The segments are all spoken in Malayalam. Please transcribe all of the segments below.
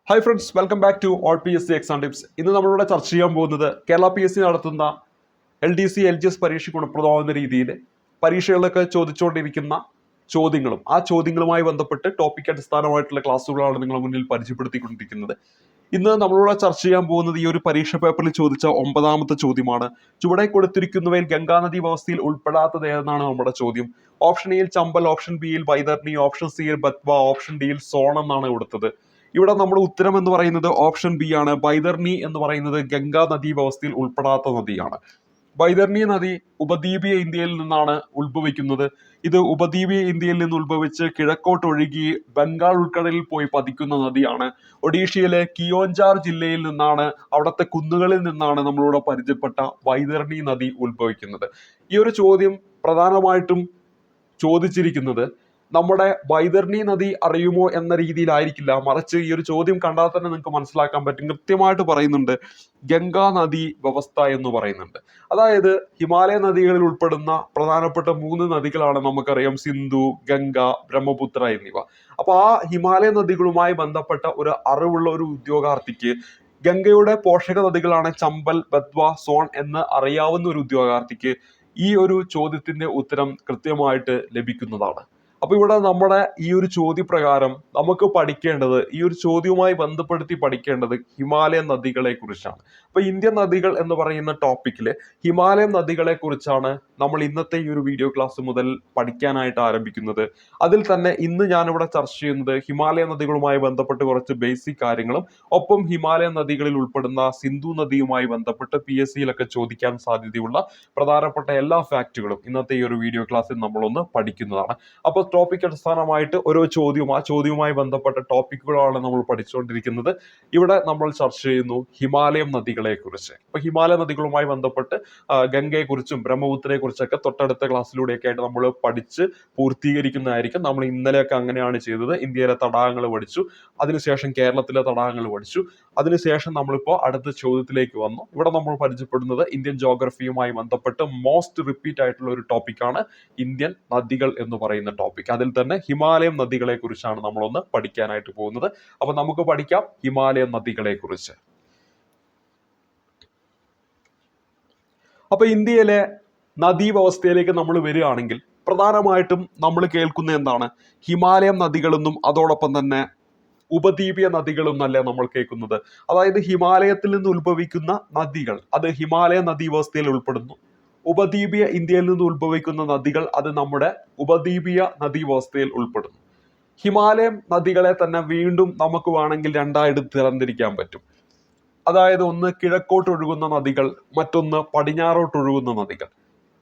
Hi friends, welcome back to all PSC exam tips. ഇന്ന് നമ്മളിവിടെ ചർച്ച ചെയ്യാൻ പോകുന്നത് കേരള PSC നടത്തുന്ന LDC LGS പരീക്ഷ ഗുണപ്രദമാകുന്ന രീതിയിൽ പരീക്ഷകളിലൊക്കെ ചോദിച്ചുകൊണ്ടിരിക്കുന്ന ചോദ്യങ്ങളും ആ ചോദ്യങ്ങളുമായി ബന്ധപ്പെട്ട് ടോപ്പിക് അടിസ്ഥാനമായിട്ടുള്ള ക്ലാസ്സുകളാണ് നിങ്ങളുടെ മുന്നിൽ പരിചയപ്പെടുത്തിക്കൊണ്ടിരിക്കുന്നത്. ഇന്ന് നമ്മളിവിടെ ചർച്ച ചെയ്യാൻ പോകുന്നത് ഈ ഒരു പരീക്ഷ പേപ്പറിൽ ചോദിച്ച 9ാമത്തെ ചോദ്യമാണ്. ചുവടെ കൊടുത്തിരിക്കുന്നവയിൽ ഗംഗാനദി വ്യവസ്ഥയിൽ ഉൾപ്പെടാത്തത് ഏതെന്നാണ് നമ്മുടെ ചോദ്യം. ഓപ്ഷൻ എയിൽ ചമ്പൽ, ഓപ്ഷൻ ബിയിൽ വൈതർണി, ഓപ്ഷൻ സിയിൽ ബത്വ, ഓപ്ഷൻ ഡിയിൽ സോൺ എന്നാണ് കൊടുത്തത്. ഇവിടെ നമ്മുടെ ഉത്തരം എന്ന് പറയുന്നത് ഓപ്ഷൻ ബി ആണ്. ബൈതർണി എന്ന് പറയുന്നത് ഗംഗാ നദീ വ്യവസ്ഥയിൽ ഉൾപ്പെടാത്ത നദിയാണ്. ബൈതർണി നദി ഉപദ്വീപീയ ഇന്ത്യയിൽ നിന്നാണ് ഉത്ഭവിക്കുന്നത്. ഇത് ഉപദ്വീപീയ ഇന്ത്യയിൽ നിന്ന് ഉത്ഭവിച്ച് കിഴക്കോട്ട് ഒഴുകി ബംഗാൾ ഉൾക്കടലിൽ പോയി പതിക്കുന്ന നദിയാണ്. ഒഡീഷയിലെ കിയോഞ്ചാർ ജില്ലയിൽ നിന്നാണ്, അവിടുത്തെ കുന്നുകളിൽ നിന്നാണ് നമ്മളിവിടെ പരിചയപ്പെട്ട വൈതരണി നദി ഉത്ഭവിക്കുന്നത്. ഈ ഒരു ചോദ്യം പ്രധാനമായിട്ടും ചോദിച്ചിരിക്കുന്നത് നമ്മുടെ വൈതരണി നദി അറിയുമോ എന്ന രീതിയിലായിരിക്കില്ല, മറിച്ച് ഈ ഒരു ചോദ്യം കണ്ടാൽ തന്നെ നിങ്ങൾക്ക് മനസ്സിലാക്കാൻ പറ്റും. കൃത്യമായിട്ട് പറയുന്നുണ്ട് ഗംഗാ നദി വ്യവസ്ഥ എന്ന് പറയുന്നുണ്ട്. അതായത് ഹിമാലയ നദികളിൽ ഉൾപ്പെടുന്ന പ്രധാനപ്പെട്ട 3 നദികളാണ് നമുക്കറിയാം: സിന്ധു, ഗംഗ, ബ്രഹ്മപുത്ര എന്നിവ. അപ്പൊ ആ ഹിമാലയ നദികളുമായി ബന്ധപ്പെട്ട ഒരു അറിവുള്ള ഒരു ഉദ്യോഗാർത്ഥിക്ക് ഗംഗയുടെ പോഷക നദികളാണ് ചമ്പൽ, ബത്വ, സോൺ എന്ന് അറിയാവുന്ന ഒരു ഉദ്യോഗാർത്ഥിക്ക് ഈ ഒരു ചോദ്യത്തിന്റെ ഉത്തരം കൃത്യമായിട്ട് ലഭിക്കുന്നതാണ്. അപ്പൊ ഇവിടെ നമ്മുടെ ഈ ഒരു ചോദ്യപ്രകാരം നമുക്ക് പഠിക്കേണ്ടത്, ഈ ഒരു ചോദ്യവുമായി ബന്ധപ്പെടുത്തി പഠിക്കേണ്ടത് ഹിമാലയൻ നദികളെ കുറിച്ചാണ്. അപ്പൊ ഇന്ത്യൻ നദികൾ എന്ന് പറയുന്ന ടോപ്പിക്കില് ഹിമാലയൻ നദികളെ കുറിച്ചാണ് നമ്മൾ ഇന്നത്തെ ഈ ഒരു വീഡിയോ ക്ലാസ് മുതൽ പഠിക്കാനായിട്ട് ആരംഭിക്കുന്നത്. അതിൽ തന്നെ ഇന്ന് ഞാനിവിടെ ചർച്ച ചെയ്യുന്നത് ഹിമാലയൻ നദികളുമായി ബന്ധപ്പെട്ട് കുറച്ച് ബേസിക് കാര്യങ്ങളും ഒപ്പം ഹിമാലയൻ നദികളിൽ ഉൾപ്പെടുന്ന സിന്ധു നദിയുമായി ബന്ധപ്പെട്ട് PSCയിലൊക്കെ ചോദിക്കാൻ സാധ്യതയുള്ള പ്രധാനപ്പെട്ട എല്ലാ ഫാക്റ്റുകളും ഇന്നത്തെ ഈ ഒരു വീഡിയോ ക്ലാസ്സിൽ നമ്മളൊന്ന് പഠിക്കുന്നതാണ്. അപ്പോൾ ടോപ്പിക് അടിസ്ഥാനമായിട്ട് ഓരോ ചോദ്യവും ആ ചോദ്യവുമായി ബന്ധപ്പെട്ട ടോപ്പിക്കുകളാണ് നമ്മൾ പഠിച്ചുകൊണ്ടിരിക്കുന്നത്. ഇവിടെ നമ്മൾ ചർച്ച ചെയ്യുന്നു ഹിമാലയൻ നദികളെ കുറിച്ച്. അപ്പൊ ഹിമാലയ നദികളുമായി ബന്ധപ്പെട്ട് ഗംഗയെക്കുറിച്ചും ബ്രഹ്മപുത്രയെ കുറിച്ചൊക്കെ തൊട്ടടുത്ത ക്ലാസ്സിലൂടെയൊക്കെ ആയിട്ട് നമ്മൾ പഠിച്ച് പൂർത്തീകരിക്കുന്നതായിരിക്കും. നമ്മൾ ഇന്നലെയൊക്കെ അങ്ങനെയാണ് ചെയ്തത്. ഇന്ത്യയിലെ തടാകങ്ങൾ പഠിച്ചു, അതിനുശേഷം കേരളത്തിലെ തടാകങ്ങൾ പഠിച്ചു, അതിനുശേഷം നമ്മളിപ്പോൾ അടുത്ത ചോദ്യത്തിലേക്ക് വന്നു. ഇവിടെ നമ്മൾ പരിചയപ്പെടുന്നത് ഇന്ത്യൻ ജോഗ്രഫിയുമായി ബന്ധപ്പെട്ട് മോസ്റ്റ് റിപ്പീറ്റ് ആയിട്ടുള്ള ഒരു ടോപ്പിക്കാണ് ഇന്ത്യൻ നദികൾ എന്ന് പറയുന്ന ടോപ്പിക്. അതിൽ തന്നെ ഹിമാലയൻ നദികളെ കുറിച്ചാണ് നമ്മളൊന്ന് പഠിക്കാനായിട്ട് പോകുന്നത്. അപ്പൊ നമുക്ക് പഠിക്കാം ഹിമാലയൻ നദികളെ കുറിച്ച്. അപ്പൊ ഇന്ത്യയിലെ നദീ വ്യവസ്ഥയിലേക്ക് നമ്മൾ വരികയാണെങ്കിൽ പ്രധാനമായിട്ടും നമ്മൾ കേൾക്കുന്ന എന്താണ്? ഹിമാലയൻ നദികളെന്നും അതോടൊപ്പം തന്നെ ഉപദ്വീപീയ നദികളും എന്നല്ലേ നമ്മൾ കേൾക്കുന്നത്. അതായത് ഹിമാലയത്തിൽ നിന്ന് ഉത്ഭവിക്കുന്ന നദികൾ അത് ഹിമാലയ നദീ വ്യവസ്ഥയിൽ ഉൾപ്പെടുന്നു. ഉപദ്വീപീയ ഇന്ത്യയിൽ നിന്ന് ഉത്ഭവിക്കുന്ന നദികൾ അത് നമ്മുടെ ഉപദ്വീപീയ നദീ വ്യവസ്ഥയിൽ ഉൾപ്പെടുന്നു. ഹിമാലയൻ നദികളെ തന്നെ വീണ്ടും നമുക്ക് വേണമെങ്കിൽ രണ്ടായിട്ട് തരംതിരിക്കാൻ പറ്റും. അതായത് ഒന്ന് കിഴക്കോട്ട് ഒഴുകുന്ന നദികൾ, മറ്റൊന്ന് പടിഞ്ഞാറോട്ട് ഒഴുകുന്ന നദികൾ.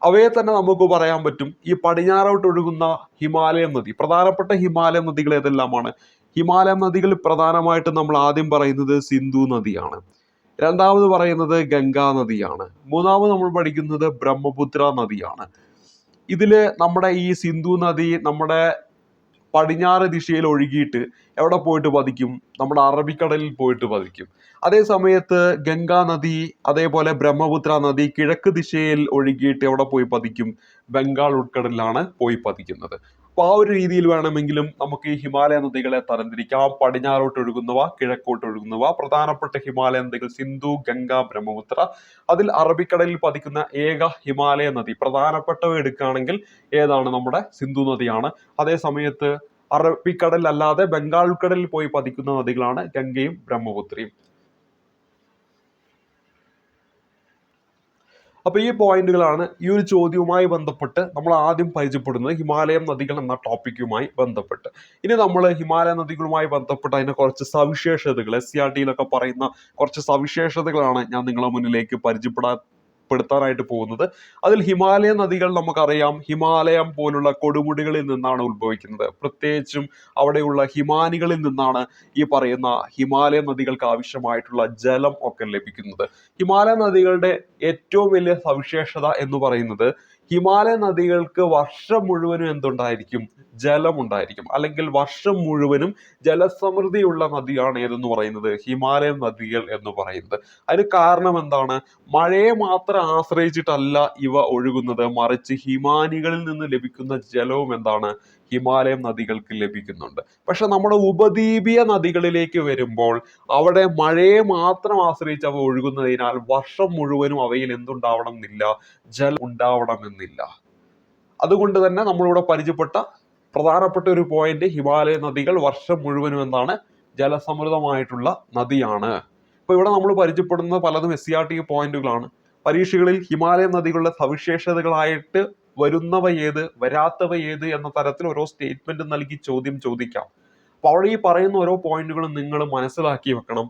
അവയെ തന്നെ നമുക്ക് പറയാൻ പറ്റും ഈ പടിഞ്ഞാറോട്ട് ഒഴുകുന്ന ഹിമാലയൻ നദി. പ്രധാനപ്പെട്ട ഹിമാലയൻ നദികൾ ഏതെല്ലാമാണ്? ഹിമാലയൻ നദികൾ പ്രധാനമായിട്ടും നമ്മൾ ആദ്യം പറയുന്നത് സിന്ധു നദിയാണ്, രണ്ടാമത് പറയുന്നത് ഗംഗാ നദിയാണ്, മൂന്നാമത് നമ്മൾ പഠിക്കുന്നത് ബ്രഹ്മപുത്ര നദിയാണ്. ഇതില് നമ്മുടെ ഈ സിന്ധു നദി നമ്മുടെ പടിഞ്ഞാറ് ദിശയിൽ ഒഴുകിയിട്ട് എവിടെ പോയിട്ട് പതിക്കും? നമ്മുടെ അറബിക്കടലിൽ പോയിട്ട് പതിക്കും. അതേ സമയത്ത് ഗംഗാ നദി അതേപോലെ ബ്രഹ്മപുത്ര നദി കിഴക്ക് ദിശയിൽ ഒഴുകിയിട്ട് എവിടെ പോയി പതിക്കും? ബംഗാൾ ഉൾക്കടലിലാണ് പോയി പതിക്കുന്നത്. അപ്പൊ ആ ഒരു രീതിയിൽ വേണമെങ്കിലും നമുക്ക് ഈ ഹിമാലയ നദികളെ തരംതിരിക്കാം. പടിഞ്ഞാറോട്ട് ഒഴുകുന്നവ, കിഴക്കോട്ട് ഒഴുകുന്നവ. പ്രധാനപ്പെട്ട ഹിമാലയ നദികൾ സിന്ധു, ഗംഗ, ബ്രഹ്മപുത്ര. അതിൽ അറബിക്കടലിൽ പതിക്കുന്ന ഏക ഹിമാലയ നദി പ്രധാനപ്പെട്ടവ എടുക്കുകയാണെങ്കിൽ ഏതാണ്? നമ്മുടെ സിന്ധു നദിയാണ്. അതേ സമയത്ത് അറബിക്കടൽ അല്ലാതെ ബംഗാൾ ഉൾക്കടലിൽ പോയി പതിക്കുന്ന നദികളാണ് ഗംഗയും ബ്രഹ്മപുത്രയും. അപ്പൊ ഈ പോയിന്റുകളാണ് ഈ ഒരു ചോദ്യവുമായി ബന്ധപ്പെട്ട് നമ്മൾ ആദ്യം പരിചയപ്പെടുന്നത് ഹിമാലയൻ നദികൾ എന്ന ടോപ്പിക്കുമായി ബന്ധപ്പെട്ട്. ഇനി നമ്മൾ ഹിമാലയ നദികളുമായി ബന്ധപ്പെട്ട് അതിന്റെ കുറച്ച് സവിശേഷതകൾ, SCRT-യിലൊക്കെ പറയുന്ന കുറച്ച് സവിശേഷതകളാണ് ഞാൻ നിങ്ങളുടെ മുന്നിലേക്ക് പരിചയപ്പെടുത്താനായിട്ട് പോകുന്നത്. അതിൽ ഹിമാലയൻ നദികൾ നമുക്കറിയാം ഹിമാലയം പോലുള്ള കൊടുമുടികളിൽ നിന്നാണ് ഉത്ഭവിക്കുന്നത്. പ്രത്യേകിച്ചും അവിടെയുള്ള ഹിമാനികളിൽ നിന്നാണ് ഈ പറയുന്ന ഹിമാലയ നദികൾക്ക് ആവശ്യമായിട്ടുള്ള ജലം ഒക്കെ ലഭിക്കുന്നത്. ഹിമാലയ നദികളുടെ ഏറ്റവും വലിയ സവിശേഷത എന്ന് പറയുന്നത് ഹിമാലയ നദികൾക്ക് വർഷം മുഴുവനും എന്തുണ്ടായിരിക്കും? ജലമുണ്ടായിരിക്കും. അല്ലെങ്കിൽ വർഷം മുഴുവനും ജലസമൃദ്ധിയുള്ള നദിയാണ് ഏതെന്ന് പറയുന്നത്? ഹിമാലയൻ നദികൾ എന്ന് പറയുന്നത്. അതിന് കാരണം എന്താണ്? മഴയെ മാത്രം ആശ്രയിച്ചിട്ടല്ല ഇവ ഒഴുകുന്നത്, മറിച്ച് ഹിമാനികളിൽ നിന്ന് ലഭിക്കുന്ന ജലവും എന്താണ്? ഹിമാലയൻ നദികൾക്ക് ലഭിക്കുന്നുണ്ട്. പക്ഷെ നമ്മുടെ ഉപദ്വീപീയ നദികളിലേക്ക് വരുമ്പോൾ അവിടെ മഴയെ മാത്രം ആശ്രയിച്ച് അവ ഒഴുകുന്നതിനാൽ വർഷം മുഴുവനും അവയിൽ എന്തുണ്ടാവണം എന്നില്ല, ജലം ഉണ്ടാവണമെന്നില്ല. അതുകൊണ്ട് തന്നെ നമ്മളിവിടെ പരിചയപ്പെട്ട പ്രധാനപ്പെട്ട ഒരു പോയിന്റ്, ഹിമാലയ നദികൾ വർഷം മുഴുവനും എന്താണ്, ജലസമൃദ്ധമായിട്ടുള്ള നദിയാണ്. അപ്പൊ ഇവിടെ നമ്മൾ പരിചയപ്പെടുന്ന പലതും SCERT പോയിന്റുകളാണ്. പരീക്ഷകളിൽ ഹിമാലയ നദികളുടെ സവിശേഷതകളായിട്ട് വരുന്നവ ഏത്, വരാത്തവ ഏത് എന്ന തരത്തിൽ ഓരോ സ്റ്റേറ്റ്മെന്റ് നൽകി ചോദ്യം ചോദിക്കാം. അപ്പൊ അവിടെ ഈ പറയുന്ന ഓരോ പോയിന്റുകളും നിങ്ങൾ മനസ്സിലാക്കി വെക്കണം.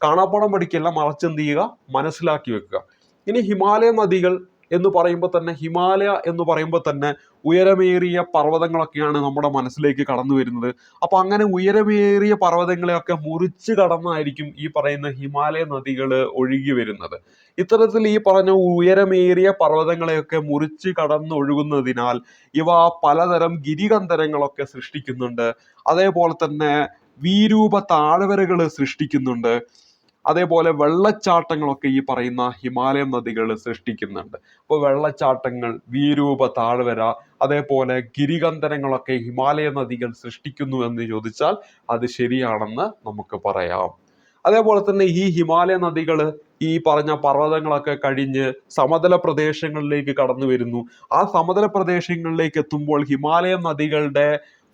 കാണാപ്പാഠം പഠിക്കല്ല, മറിച്ച് എന്ത് ചെയ്യുക, മനസ്സിലാക്കി വെക്കുക. ഇനി ഹിമാലയ നദികൾ എന്ന് പറയുമ്പോൾ തന്നെ, ഹിമാലയ എന്ന് പറയുമ്പോൾ തന്നെ ഉയരമേറിയ പർവ്വതങ്ങളൊക്കെയാണ് നമ്മുടെ മനസ്സിലേക്ക് കടന്നു വരുന്നത്. അപ്പൊ അങ്ങനെ ഉയരമേറിയ പർവ്വതങ്ങളെയൊക്കെ മുറിച്ച് കടന്നായിരിക്കും ഈ പറയുന്ന ഹിമാലയ നദികൾ ഒഴുകി വരുന്നത്. ഇത്തരത്തിൽ ഈ പറഞ്ഞ ഉയരമേറിയ പർവ്വതങ്ങളെയൊക്കെ മുറിച്ച് കടന്ന് ഒഴുകുന്നതിനാൽ ഇവ പലതരം ഗിരികന്ധരങ്ങളൊക്കെ സൃഷ്ടിക്കുന്നുണ്ട്. അതേപോലെ തന്നെ വീരൂപ താഴ്വരകൾ സൃഷ്ടിക്കുന്നുണ്ട്. അതേപോലെ വെള്ളച്ചാട്ടങ്ങളൊക്കെ ഈ പറയുന്ന ഹിമാലയൻ നദികൾ സൃഷ്ടിക്കുന്നുണ്ട്. അപ്പോൾ വെള്ളച്ചാട്ടങ്ങൾ, വീരൂപ താഴ്വര, അതേപോലെ ഗിരികന്ധരങ്ങളൊക്കെ ഹിമാലയ നദികൾ സൃഷ്ടിക്കുന്നു എന്ന് ചോദിച്ചാൽ അത് ശരിയാണെന്ന് നമുക്ക് പറയാം. അതേപോലെ തന്നെ ഈ ഹിമാലയ നദികൾ ഈ പറഞ്ഞ പർവ്വതങ്ങളൊക്കെ കഴിഞ്ഞ് സമതല പ്രദേശങ്ങളിലേക്ക് കടന്നു വരുന്നു. ആ സമതല പ്രദേശങ്ങളിലേക്ക് എത്തുമ്പോൾ ഹിമാലയ നദികളുടെ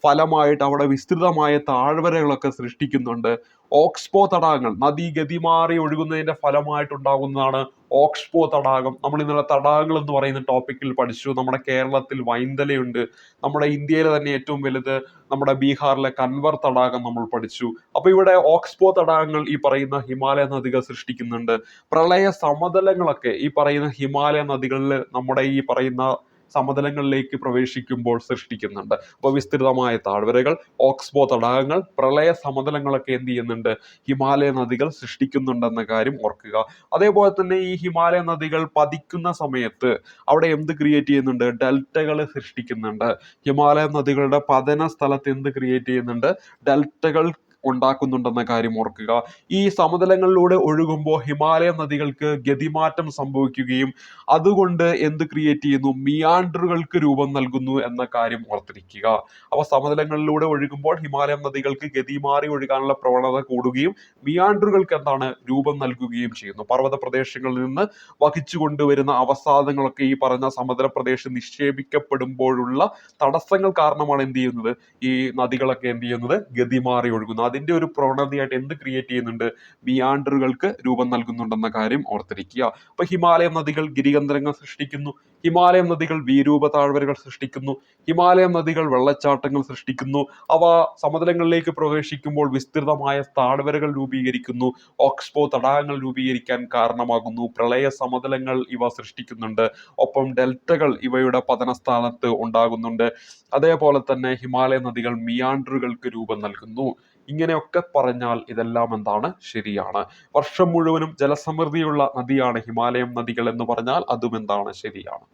ഫലമായിട്ട് അവിടെ വിസ്തൃതമായ താഴ്വരകളൊക്കെ സൃഷ്ടിക്കുന്നുണ്ട്. ഓക്സ്ബോ തടാകങ്ങൾ, നദി ഗതിമാറി ഒഴുകുന്നതിന്റെ ഫലമായിട്ടുണ്ടാകുന്നതാണ് ഓക്സ്ബോ തടാകം. നമ്മൾ ഇന്നലെ തടാകങ്ങൾ എന്ന് പറയുന്ന ടോപ്പിക്കിൽ പഠിച്ചു. നമ്മുടെ കേരളത്തിൽ വൈന്തലയുണ്ട്. നമ്മുടെ ഇന്ത്യയിലെ തന്നെ ഏറ്റവും വലുത് നമ്മുടെ ബീഹാറിലെ കൻവർ തടാകം നമ്മൾ പഠിച്ചു. അപ്പൊ ഇവിടെ ഓക്സ്ബോ തടാകങ്ങൾ ഈ പറയുന്ന ഹിമാലയ നദികൾ സൃഷ്ടിക്കുന്നുണ്ട്. പ്രളയ സമതലങ്ങളൊക്കെ ഈ പറയുന്ന ഹിമാലയ നദികളിൽ നമ്മുടെ ഈ പറയുന്ന സമതലങ്ങളിലേക്ക് പ്രവേശിക്കുമ്പോൾ സൃഷ്ടിക്കുന്നുണ്ട്. അപ്പോൾ വിസ്തൃതമായ താഴ്വരകൾ, ഓക്സ്ബോ തടാകങ്ങൾ, പ്രളയ സമതലങ്ങളൊക്കെ എന്ത് ചെയ്യുന്നുണ്ട്, ഹിമാലയ നദികൾ സൃഷ്ടിക്കുന്നുണ്ടെന്ന കാര്യം ഓർക്കുക. അതേപോലെ തന്നെ ഈ ഹിമാലയ നദികൾ പതിക്കുന്ന സമയത്ത് അവിടെ എന്ത് ക്രിയേറ്റ് ചെയ്യുന്നുണ്ട്, ഡെൽറ്റകൾ സൃഷ്ടിക്കുന്നുണ്ട്. ഹിമാലയ നദികളുടെ പതന സ്ഥലത്ത് എന്ത് ക്രിയേറ്റ് ചെയ്യുന്നുണ്ട്, ഡെൽറ്റകൾ ഉണ്ടാക്കുന്നുണ്ടെന്ന കാര്യം ഓർക്കുക. ഈ സമതലങ്ങളിലൂടെ ഒഴുകുമ്പോൾ ഹിമാലയ നദികൾക്ക് ഗതിമാറ്റം സംഭവിക്കുകയും അതുകൊണ്ട് എന്ത് ക്രിയേറ്റ് ചെയ്യുന്നു, മിയാൻഡറുകൾക്ക് രൂപം നൽകുന്നു എന്ന കാര്യം ഓർത്തിരിക്കുക. അപ്പൊ സമതലങ്ങളിലൂടെ ഒഴുകുമ്പോൾ ഹിമാലയ നദികൾക്ക് ഗതി മാറി ഒഴുകാനുള്ള പ്രവണത കൂടുകയും മിയാൻഡറുകൾക്ക് എന്താണ്, രൂപം നൽകുകയും ചെയ്യുന്നു. പർവ്വത പ്രദേശങ്ങളിൽ നിന്ന് വഹിച്ചു കൊണ്ടുവരുന്ന അവസാദങ്ങളൊക്കെ ഈ പറഞ്ഞ സമതല പ്രദേശം നിക്ഷേപിക്കപ്പെടുമ്പോഴുള്ള തടസ്സങ്ങൾ കാരണമാണ് എന്ത് ചെയ്യുന്നത്, ഈ നദികളൊക്കെ എന്ത് ചെയ്യുന്നത്, ഗതി മാറി ഒഴുകുന്നു. അതിന്റെ ഒരു പ്രവണതയായിട്ട് എന്ത് ക്രിയേറ്റ് ചെയ്യുന്നുണ്ട്, മിയാൻഡറുകൾക്ക് രൂപം നൽകുന്നുണ്ടെന്ന കാര്യം ഓർത്തിരിക്കുക. അപ്പൊ ഹിമാലയ നദികൾ ഗിരികന്ധരങ്ങൾ സൃഷ്ടിക്കുന്നു, ഹിമാലയ നദികൾ വീരൂപ താഴ്വരകൾ സൃഷ്ടിക്കുന്നു, ഹിമാലയ നദികൾ വെള്ളച്ചാട്ടങ്ങൾ സൃഷ്ടിക്കുന്നു. അവ സമതലങ്ങളിലേക്ക് പ്രവേശിക്കുമ്പോൾ വിസ്തൃതമായ താഴ്വരകൾ രൂപീകരിക്കുന്നു, ഓക്സ്ബോ തടാകങ്ങൾ രൂപീകരിക്കാൻ കാരണമാകുന്നു, പ്രളയ സമതലങ്ങൾ ഇവ സൃഷ്ടിക്കുന്നുണ്ട്, ഒപ്പം ഡെൽറ്റകൾ ഇവയുടെ പതനസ്ഥാനത്ത് ഉണ്ടാകുന്നുണ്ട്. അതേപോലെ തന്നെ ഹിമാലയ നദികൾ മിയാൻഡറുകൾക്ക് രൂപം നൽകുന്നു. ഇങ്ങനെയൊക്കെ പറഞ്ഞാൽ ഇതെല്ലാം എന്താണ്, ശരിയാണ്. വർഷം മുഴുവനും ജലസമൃദ്ധിയുള്ള നദിയാണ് ഹിമാലയം നദികൾ എന്ന് പറഞ്ഞാൽ അതും എന്താണ്, ശരിയാണ്.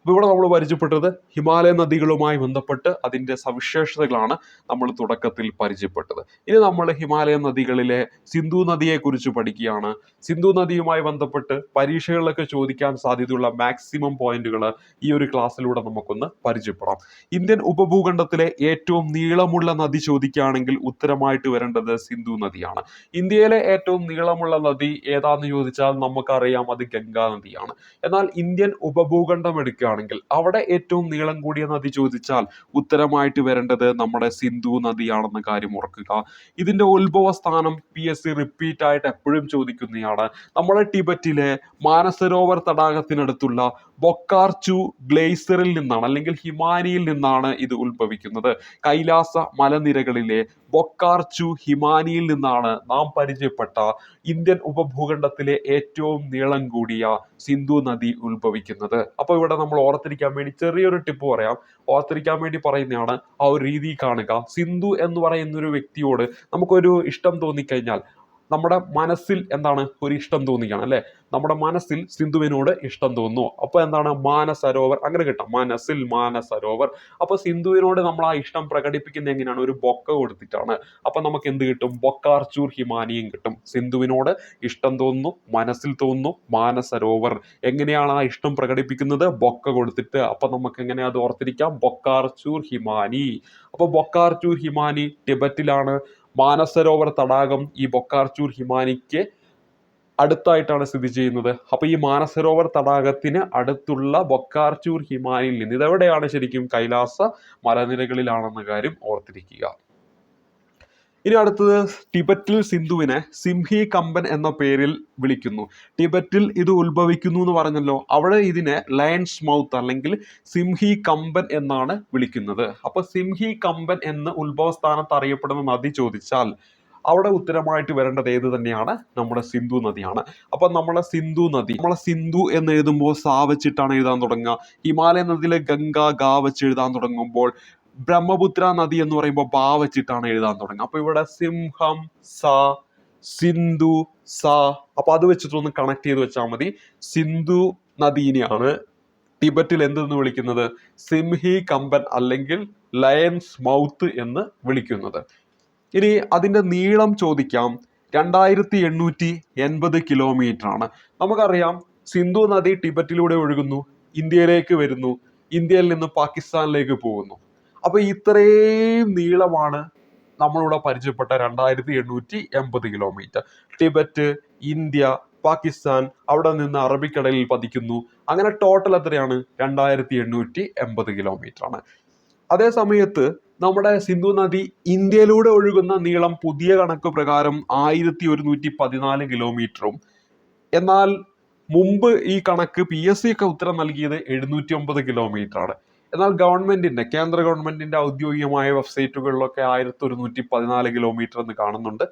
അപ്പൊ ഇവിടെ നമ്മൾ പരിചയപ്പെട്ടത് ഹിമാലയ നദികളുമായി ബന്ധപ്പെട്ട് അതിന്റെ സവിശേഷതകളാണ് നമ്മൾ തുടക്കത്തിൽ പരിചയപ്പെട്ടത്. ഇനി നമ്മൾ ഹിമാലയ നദികളിലെ സിന്ധു നദിയെ കുറിച്ച് പഠിക്കുകയാണ്. സിന്ധു നദിയുമായി ബന്ധപ്പെട്ട് പരീക്ഷകളിലൊക്കെ ചോദിക്കാൻ സാധ്യതയുള്ള മാക്സിമം പോയിന്റുകൾ ഈ ഒരു ക്ലാസ്സിലൂടെ നമുക്കൊന്ന് പരിചയപ്പെടാം. ഇന്ത്യൻ ഉപഭൂഖണ്ഡത്തിലെ ഏറ്റവും നീളമുള്ള നദി ചോദിക്കുകയാണെങ്കിൽ ഉത്തരമായിട്ട് വരേണ്ടത് സിന്ധു നദിയാണ്. ഇന്ത്യയിലെ ഏറ്റവും നീളമുള്ള നദി ഏതാന്ന് ചോദിച്ചാൽ നമുക്കറിയാം, അത് ഗംഗാ നദിയാണ്. എന്നാൽ ഇന്ത്യൻ ഉപഭൂഖണ്ഡം എടുക്കുകയാണെങ്കിൽ അവിടെ ഏറ്റവും നീളം കൂടിയ നദി ചോദിച്ചാൽ ഉത്തരമായിട്ട് വരേണ്ടത് നമ്മുടെ സിന്ധു നദിയാണെന്ന കാര്യം ഓർക്കുക. ഇതിന്റെ ഉത്ഭവ സ്ഥാനം PSC റിപ്പീറ്റ് ആയിട്ട് എപ്പോഴും ചോദിക്കുന്നതാണ്. നമ്മുടെ ടിബറ്റിലെ മാനസരോവർ തടാകത്തിനടുത്തുള്ള ബൊക്കാർചു ഗ്ലേസിയറിൽ നിന്നാണ്, അല്ലെങ്കിൽ ഹിമാനിയിൽ നിന്നാണ് ഇത് ഉത്ഭവിക്കുന്നത്. കൈലാസ മലനിരകളിലെ ബൊക്കാർചു ഹിമാനിയിൽ നിന്നാണ് നാം പരിചയപ്പെട്ട ഇന്ത്യൻ ഉപഭൂഖണ്ഡത്തിലെ ഏറ്റവും നീളം കൂടിയ സിന്ധു നദി ഉത്ഭവിക്കുന്നത്. അപ്പൊ ഇവിടെ നമ്മൾ ഓർത്തിരിക്കാൻ വേണ്ടി ചെറിയൊരു ടിപ്പ് പറയാം, ഓർത്തിരിക്കാൻ വേണ്ടി പറയുന്നതാണ്. ആ ഒരു രീതി കാണുക. സിന്ധു എന്ന് പറയുന്ന ഒരു വ്യക്തിയോട് നമുക്കൊരു ഇഷ്ടം തോന്നിക്കഴിഞ്ഞാൽ നമ്മുടെ മനസ്സിൽ എന്താണ് ഒരു ഇഷ്ടം തോന്നുകയാണ് അല്ലെ, നമ്മുടെ മനസ്സിൽ സിന്ധുവിനോട് ഇഷ്ടം തോന്നുന്നു. അപ്പൊ എന്താണ് മാനസരോവർ അങ്ങനെ കിട്ടാം, മനസ്സിൽ മാനസരോവർ. അപ്പൊ സിന്ധുവിനോട് നമ്മൾ ആ ഇഷ്ടം പ്രകടിപ്പിക്കുന്നത് എങ്ങനെയാണ്, ഒരു ബൊക്ക കൊടുത്തിട്ടാണ്. അപ്പൊ നമുക്ക് എന്ത് കിട്ടും, ബൊക്കാർച്ചൂർ ഹിമാനിയും കിട്ടും. സിന്ധുവിനോട് ഇഷ്ടം തോന്നുന്നു, മനസ്സിൽ തോന്നുന്നു, മാനസരോവർ. എങ്ങനെയാണ് ആ ഇഷ്ടം പ്രകടിപ്പിക്കുന്നത്, ബൊക്ക കൊടുത്തിട്ട്. അപ്പൊ നമുക്ക് എങ്ങനെ അത് ഓർത്തിരിക്കാം, ബൊക്കാർച്ചൂർ ഹിമാനി. അപ്പൊ ബൊക്കാർച്ചൂർ ഹിമാനി ടിബറ്റിലാണ്. മാനസരോവർ തടാകം ഈ ബൊക്കാർച്ചൂർ ഹിമാനിക്ക് അടുത്തായിട്ടാണ് സ്ഥിതി ചെയ്യുന്നത്. അപ്പൊ ഈ മാനസരോവർ തടാകത്തിന് അടുത്തുള്ള ബൊക്കാർച്ചൂർ ഹിമാനിയിൽ നിന്ന്, ഇതെവിടെയാണ് ശരിക്കും, കൈലാസ മലനിരകളിലാണെന്ന കാര്യം ഓർത്തിരിക്കുക. ഇനി അടുത്തത്, ടിബറ്റിൽ സിന്ധുവിനെ സിംഹി കമ്പൻ എന്ന പേരിൽ വിളിക്കുന്നു. ടിബറ്റിൽ ഇത് ഉത്ഭവിക്കുന്നു എന്ന് പറഞ്ഞല്ലോ, അവിടെ ഇതിനെ ലയൺസ് മൗത്ത് അല്ലെങ്കിൽ സിംഹി കമ്പൻ എന്നാണ് വിളിക്കുന്നത്. അപ്പൊ സിംഹി കമ്പൻ എന്ന് ഉത്ഭവസ്ഥാനത്ത് അറിയപ്പെടുന്ന നദി ചോദിച്ചാൽ അവിടെ ഉത്തരമായിട്ട് വരേണ്ടത് ഏത് തന്നെയാണ്, നമ്മുടെ സിന്ധു നദിയാണ്. അപ്പൊ നമ്മളെ സിന്ധു നദി, നമ്മളെ സിന്ധു എന്ന് എഴുതുമ്പോൾ സാ വെച്ചിട്ടാണ് എഴുതാൻ തുടങ്ങുക. ഹിമാലയ നദിയിലെ ഗംഗ ഗാ വെച്ച് എഴുതാൻ തുടങ്ങുമ്പോൾ ബ്രഹ്മപുത്ര നദി എന്ന് പറയുമ്പോൾ ബാ വെച്ചിട്ടാണ് എഴുതാൻ തുടങ്ങുക. അപ്പൊ ഇവിടെ സിംഹം സ, സിന്ധു സ, അപ്പൊ അത് വെച്ചിട്ടൊന്ന് കണക്ട് ചെയ്ത് വെച്ചാൽ മതി. സിന്ധു നദീനെയാണ് ടിബറ്റിൽ എന്തെന്ന് വിളിക്കുന്നത്, സിംഹി കമ്പൻ അല്ലെങ്കിൽ ലയൺസ് മൗത്ത് എന്ന് വിളിക്കുന്നത്. ഇനി അതിന്റെ നീളം ചോദിക്കാം, 2880 കിലോമീറ്റർ ആണ്. നമുക്കറിയാം സിന്ധു നദി ടിബറ്റിലൂടെ ഒഴുകുന്നു, ഇന്ത്യയിലേക്ക് വരുന്നു, ഇന്ത്യയിൽ നിന്ന് പാകിസ്ഥാനിലേക്ക് പോകുന്നു. അപ്പൊ ഇത്രയും നീളമാണ് നമ്മളിവിടെ പരിചയപ്പെട്ട 2880 കിലോമീറ്റർ. ടിബറ്റ്, ഇന്ത്യ, പാകിസ്ഥാൻ, അവിടെ നിന്ന് അറബിക്കടലിൽ പതിക്കുന്നു. അങ്ങനെ ടോട്ടൽ എത്രയാണ്, 2880 കിലോമീറ്റർ ആണ്. അതേ സമയത്ത് നമ്മുടെ സിന്ധു നദി ഇന്ത്യയിലൂടെ ഒഴുകുന്ന നീളം പുതിയ കണക്ക് പ്രകാരം 1114 കിലോമീറ്ററും, എന്നാൽ മുമ്പ് ഈ കണക്ക് PSC ഒക്കെ ഉത്തരം നൽകിയത് 709 കിലോമീറ്റർ ആണ്. എന്നാൽ ഗവൺമെന്റിന്റെ, കേന്ദ്ര ഗവൺമെന്റിന്റെ ഔദ്യോഗികമായ വെബ്സൈറ്റുകളിലൊക്കെ 1114 കിലോമീറ്റർ എന്ന് കാണുന്നുണ്ട്.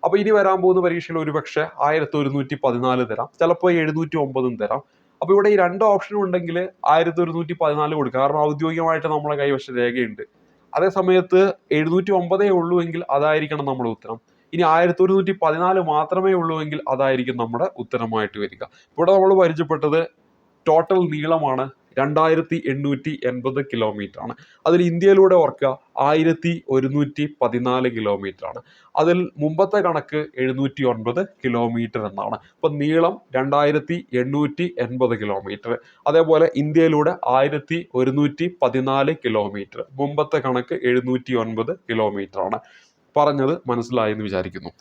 അപ്പൊ ഇനി വരാൻ പോകുന്ന പരീക്ഷയിൽ ഒരുപക്ഷെ 1114 തരാം, ചിലപ്പോൾ 709 തരാം. അപ്പൊ ഇവിടെ ഈ രണ്ട് ഓപ്ഷനും ഉണ്ടെങ്കിൽ 1114 കൊടുക്കുക, കാരണം ഔദ്യോഗികമായിട്ട് നമ്മളെ കൈവശ രേഖയുണ്ട്. അതേ സമയത്ത് 709 ഉള്ളൂ എങ്കിൽ അതായിരിക്കണം നമ്മുടെ ഉത്തരം. ഇനി 1114 മാത്രമേ ഉള്ളൂ എങ്കിൽ അതായിരിക്കും നമ്മുടെ ഉത്തരമായിട്ട് വരിക. ഇവിടെ നമ്മൾ പരിചയപ്പെട്ടത് ടോട്ടൽ നീളമാണ് 2880 കിലോമീറ്റർ ആണ്. അതിൽ ഇന്ത്യയിലൂടെ ഓർക്കുക 1114 കിലോമീറ്റർ ആണ്. അതിൽ മുമ്പത്തെ കണക്ക് 709 കിലോമീറ്റർ എന്നാണ്. അപ്പൊ നീളം 2880 കിലോമീറ്റർ. അതേപോലെ ഇന്ത്യയിലൂടെ 1114 കിലോമീറ്റർ. മുമ്പത്തെ കണക്ക് 709 കിലോമീറ്റർ ആണ്. പറഞ്ഞത് മനസ്സിലായി എന്ന് വിചാരിക്കുന്നു.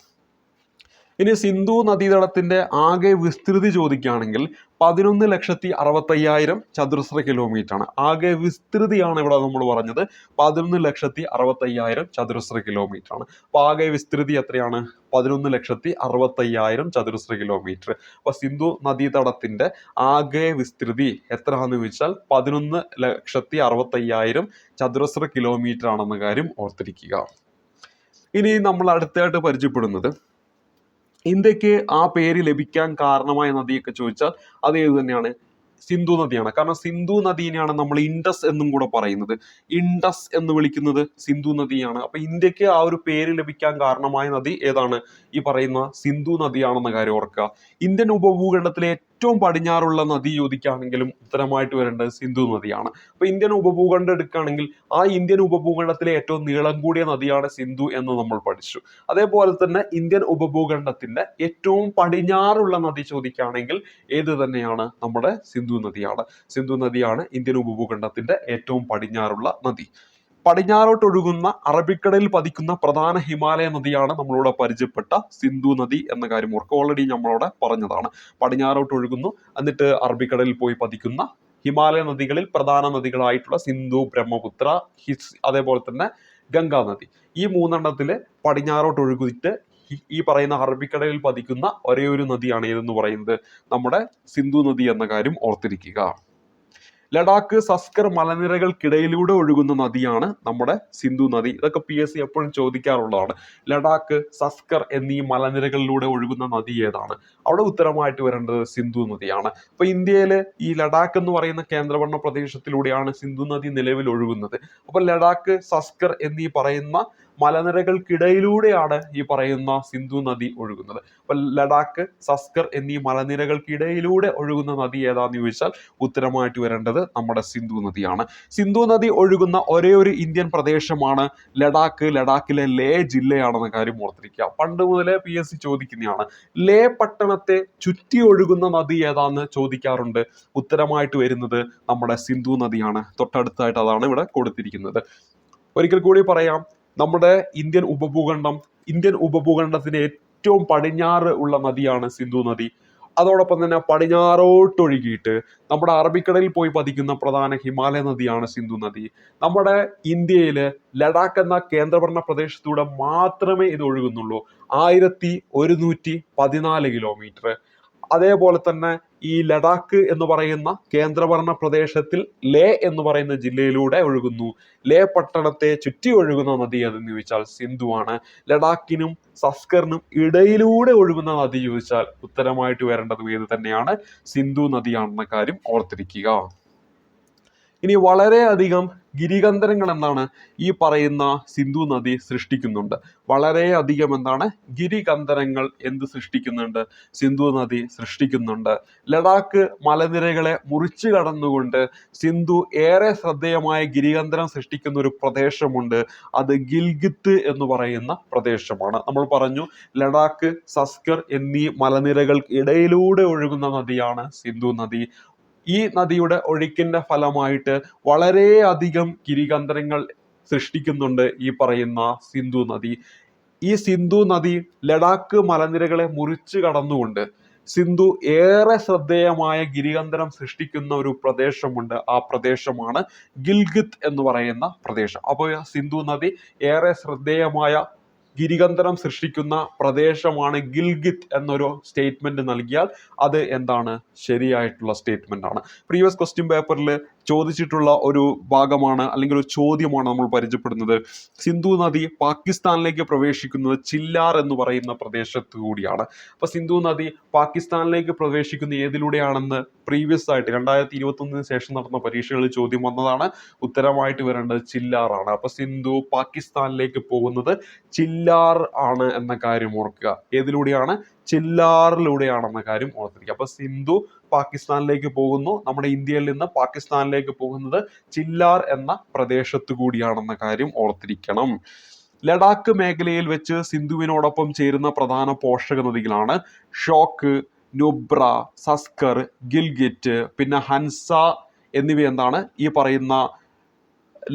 ഇനി സിന്ധു നദീതടത്തിന്റെ ആകെ വിസ്തൃതി ചോദിക്കുകയാണെങ്കിൽ 11,60,5000 ചതുരശ്ര കിലോമീറ്റർ ആണ്. ആകെ വിസ്തൃതിയാണ് ഇവിടെ നമ്മൾ പറഞ്ഞത്, 11,60,5000 ചതുരശ്ര കിലോമീറ്റർ ആണ്. അപ്പൊ ആകെ വിസ്തൃതി എത്രയാണ്, 11,60,5000 ചതുരശ്ര കിലോമീറ്റർ. അപ്പൊ സിന്ധു നദീതടത്തിന്റെ ആകെ വിസ്തൃതി എത്രയാണെന്ന് ചോദിച്ചാൽ 11,60,5000 ചതുരശ്ര കിലോമീറ്റർ ആണെന്ന കാര്യം ഓർത്തിരിക്കുക. ഇനി നമ്മൾ അടുത്തായിട്ട് പരിചയപ്പെടുന്നത് ഇന്ത്യക്ക് ആ പേര് ലഭിക്കാൻ കാരണമായ നദിയൊക്കെ ചോദിച്ചാൽ അത് ഏത് തന്നെയാണ്, സിന്ധു നദിയാണ്. കാരണം സിന്ധു നദീനെയാണ് നമ്മൾ ഇൻഡസ് എന്നും കൂടെ പറയുന്നത്. ഇൻഡസ് എന്ന് വിളിക്കുന്നത് സിന്ധു നദിയാണ്. അപ്പൊ ഇന്ത്യക്ക് ആ ഒരു പേര് ലഭിക്കാൻ കാരണമായ നദി ഏതാണ്, ഈ പറയുന്ന സിന്ധു നദിയാണെന്ന കാര്യം ഓർക്കുക. ഇന്ത്യൻ ഉപഭൂഖണ്ഡത്തിലെ ഏറ്റവും പടിഞ്ഞാറുള്ള നദി ചോദിക്കുകയാണെങ്കിലും ഉത്തരമായിട്ട് വരേണ്ടത് സിന്ധു നദിയാണ്. അപ്പൊ ഇന്ത്യൻ ഉപഭൂഖണ്ഡം എടുക്കുകയാണെങ്കിൽ ആ ഇന്ത്യൻ ഉപഭൂഖണ്ഡത്തിലെ ഏറ്റവും നീളം കൂടിയ നദിയാണ് സിന്ധു എന്ന് നമ്മൾ പഠിച്ചു. അതേപോലെ തന്നെ ഇന്ത്യൻ ഉപഭൂഖണ്ഡത്തിന്റെ ഏറ്റവും പടിഞ്ഞാറുള്ള നദി ചോദിക്കുകയാണെങ്കിൽ ഏത് തന്നെയാണ്, നമ്മുടെ സിന്ധു നദിയാണ്. സിന്ധു നദിയാണ് ഇന്ത്യൻ ഉപഭൂഖണ്ഡത്തിന്റെ ഏറ്റവും പടിഞ്ഞാറുള്ള നദി. പടിഞ്ഞാറോട്ട് ഒഴുകുന്ന അറബിക്കടലിൽ പതിക്കുന്ന പ്രധാന ഹിമാലയ നദിയാണ് നമ്മളിവിടെ പരിചയപ്പെട്ട സിന്ധു നദി എന്ന കാര്യം ഓർക്കുക. ഓൾറെഡി നമ്മളവിടെ പറഞ്ഞതാണ്. പടിഞ്ഞാറോട്ട് ഒഴുകുന്നു, എന്നിട്ട് അറബിക്കടലിൽ പോയി പതിക്കുന്ന ഹിമാലയ നദികളിൽ പ്രധാന നദികളായിട്ടുള്ള സിന്ധു, ബ്രഹ്മപുത്ര, അതേപോലെ തന്നെ ഗംഗാ നദി, ഈ മൂന്നെണ്ണത്തില് പടിഞ്ഞാറോട്ട് ഒഴുകിയിട്ട് ഈ പറയുന്ന അറബിക്കടലിൽ പതിക്കുന്ന ഒരേ ഒരു നദിയാണ് ഏതെന്ന് പറയുന്നത്, നമ്മുടെ സിന്ധു നദി എന്ന കാര്യം ഓർത്തിരിക്കുക. ലഡാക്ക്, സസ്കർ മലനിരകൾക്കിടയിലൂടെ ഒഴുകുന്ന നദിയാണ് നമ്മുടെ സിന്ധു നദി. ഇതൊക്കെ PSC എപ്പോഴും ചോദിക്കാറുള്ളതാണ്. ലഡാക്ക്, സസ്കർ എന്നീ മലനിരകളിലൂടെ ഒഴുകുന്ന നദി ഏതാണ്, അവിടെ ഉത്തരമായിട്ട് വരേണ്ടത് സിന്ധു നദിയാണ്. അപ്പൊ ഇന്ത്യയിലെ ഈ ലഡാക്ക് എന്ന് പറയുന്ന കേന്ദ്രഭരണ പ്രദേശത്തിലൂടെയാണ് സിന്ധു നദി നിലവിൽ ഒഴുകുന്നത്. അപ്പൊ ലഡാക്ക്, സസ്കർ എന്നീ പറയുന്ന മലനിരകൾക്കിടയിലൂടെയാണ് ഈ പറയുന്ന സിന്ധു നദി ഒഴുകുന്നത്. അപ്പൊ ലഡാക്ക്, സസ്കർ എന്നീ മലനിരകൾക്കിടയിലൂടെ ഒഴുകുന്ന നദി ഏതാന്ന് ചോദിച്ചാൽ ഉത്തരമായിട്ട് വരേണ്ടത് നമ്മുടെ സിന്ധു നദിയാണ്. സിന്ധു നദി ഒഴുകുന്ന ഒരേ ഒരു ഇന്ത്യൻ പ്രദേശമാണ് ലഡാക്ക്. ലഡാക്കിലെ ലേ ജില്ലയാണെന്ന കാര്യം ഓർത്തിരിക്കുക. പണ്ട് മുതലേ PSC ചോദിക്കുന്നതാണ്. ലേ പട്ടണത്തെ ചുറ്റി ഒഴുകുന്ന നദി ഏതാന്ന് ചോദിക്കാറുണ്ട്. ഉത്തരമായിട്ട് വരുന്നത് നമ്മുടെ സിന്ധു നദിയാണ്. തൊട്ടടുത്തായിട്ട് അതാണ് ഇവിടെ കൊടുത്തിരിക്കുന്നത്. ഒരിക്കൽ കൂടി പറയാം, നമ്മുടെ ഇന്ത്യൻ ഉപഭൂഖണ്ഡത്തിന് ഏറ്റവും പടിഞ്ഞാറ് ഉള്ള നദിയാണ് സിന്ധു നദി. അതോടൊപ്പം തന്നെ പടിഞ്ഞാറോട്ടൊഴുകിയിട്ട് നമ്മുടെ അറബിക്കടലിൽ പോയി പതിക്കുന്ന പ്രധാന ഹിമാലയ നദിയാണ് സിന്ധു നദി. നമ്മുടെ ഇന്ത്യയില് ലഡാക്ക് എന്ന കേന്ദ്രഭരണ പ്രദേശത്തൂടെ മാത്രമേ ഇത് ഒഴുകുന്നുള്ളൂ. 1114 കിലോമീറ്റർ. അതേപോലെ തന്നെ ഈ ലഡാക്ക് എന്ന് പറയുന്ന കേന്ദ്രഭരണ പ്രദേശത്തിൽ ലേ എന്ന് പറയുന്ന ജില്ലയിലൂടെ ഒഴുകുന്നു. ലേ പട്ടണത്തെ ചുറ്റി ഒഴുകുന്ന നദി ഏതെന്ന് ചോദിച്ചാൽ സിന്ധുവാണ്. ലഡാക്കിനും സസ്കറിനും ഇടയിലൂടെ ഒഴുകുന്ന നദി ചോദിച്ചാൽ ഉത്തരമായിട്ട് വരേണ്ടത് ഏത് തന്നെയാണ്? സിന്ധു നദിയാണെന്ന കാര്യം ഓർത്തിരിക്കുക. ഇനി വളരെയധികം ഗിരികന്ധരങ്ങൾ എന്താണ് ഈ പറയുന്ന സിന്ധു നദി സൃഷ്ടിക്കുന്നുണ്ട്. വളരെയധികം എന്താണ് ഗിരികന്ധരങ്ങൾ സൃഷ്ടിക്കുന്നുണ്ട്? സിന്ധു നദി സൃഷ്ടിക്കുന്നുണ്ട്. ലഡാക്ക് മലനിരകളെ മുറിച്ചു കടന്നുകൊണ്ട് സിന്ധു ഏറെ ശ്രദ്ധേയമായ ഗിരികന്ധരം സൃഷ്ടിക്കുന്ന ഒരു പ്രദേശമുണ്ട്. അത് ഗിൽഗിത്ത് എന്ന് പറയുന്ന പ്രദേശമാണ്. നമ്മൾ പറഞ്ഞു ലഡാക്ക്, സസ്കർ എന്നീ മലനിരകൾക്ക് ഇടയിലൂടെ ഒഴുകുന്ന നദിയാണ് സിന്ധു നദി. ഈ നദിയുടെ ഒഴുക്കിന്റെ ഫലമായിട്ട് വളരെയധികം ഗിരികന്ധരങ്ങൾ സൃഷ്ടിക്കുന്നുണ്ട് ഈ പറയുന്ന സിന്ധു നദി. ഈ സിന്ധു നദി ലഡാക്ക് മലനിരകളെ മുറിച്ചു കടന്നുകൊണ്ട് സിന്ധു ഏറെ ശ്രദ്ധേയമായ ഗിരികന്ധരം സൃഷ്ടിക്കുന്ന ഒരു പ്രദേശമുണ്ട്. ആ പ്രദേശമാണ് ഗിൽഗിത്ത് എന്ന് പറയുന്ന പ്രദേശം. അപ്പോൾ സിന്ധു നദി ഏറെ ശ്രദ്ധേയമായ ഗിരികന്ധരം സൃഷ്ടിക്കുന്ന പ്രദേശമാണ് ഗിൽഗിത്ത് എന്നൊരു സ്റ്റേറ്റ്മെന്റ് നൽകിയാൽ അത് എന്താണ്? ശരിയായിട്ടുള്ള സ്റ്റേറ്റ്മെന്റ് ആണ്. പ്രീവിയസ് ക്വസ്റ്റ്യൻ പേപ്പറിൽ ചോദിച്ചിട്ടുള്ള ഒരു ഭാഗമാണ്, അല്ലെങ്കിൽ ഒരു ചോദ്യമാണ് നമ്മൾ പരിചയപ്പെടുന്നത്. സിന്ധു നദി പാകിസ്ഥാനിലേക്ക് പ്രവേശിക്കുന്നത് ചില്ലാർ എന്ന് പറയുന്ന പ്രദേശത്തു കൂടിയാണ്. അപ്പൊ സിന്ധു നദി പാകിസ്ഥാനിലേക്ക് പ്രവേശിക്കുന്ന ഏതിലൂടെയാണെന്ന് പ്രീവിയസ് ആയിട്ട് 2021 ശേഷം നടന്ന പരീക്ഷകളിൽ ചോദ്യം വന്നതാണ്. ഉത്തരമായിട്ട് വരേണ്ടത് ചില്ലാർ ആണ്. അപ്പൊ സിന്ധു പാകിസ്ഥാനിലേക്ക് പോകുന്നത് ചില്ലാർ ആണ് എന്ന കാര്യം ഓർക്കുക. ഏതിലൂടെയാണ്? ചില്ലാറിലൂടെയാണെന്ന കാര്യം ഓർത്തിരിക്കുക. അപ്പൊ സിന്ധു പാകിസ്ഥാനിലേക്ക് പോകുന്നു. നമ്മുടെ ഇന്ത്യയിൽ നിന്ന് പാകിസ്ഥാനിലേക്ക് പോകുന്നത് ചില്ലാർ എന്ന പ്രദേശത്തു കൂടിയാണെന്ന കാര്യം ഓർത്തിരിക്കണം. ലഡാക്ക് മേഖലയിൽ വെച്ച് സിന്ധുവിനോടൊപ്പം ചേരുന്ന പ്രധാന പോഷക നദികളാണ് ഷോക്ക്, നുബ്ര, സസ്കർ, ഗിൽഗിറ്റ്, പിന്നെ ഹൻസ എന്നിവ എന്താണ് ഈ പറയുന്ന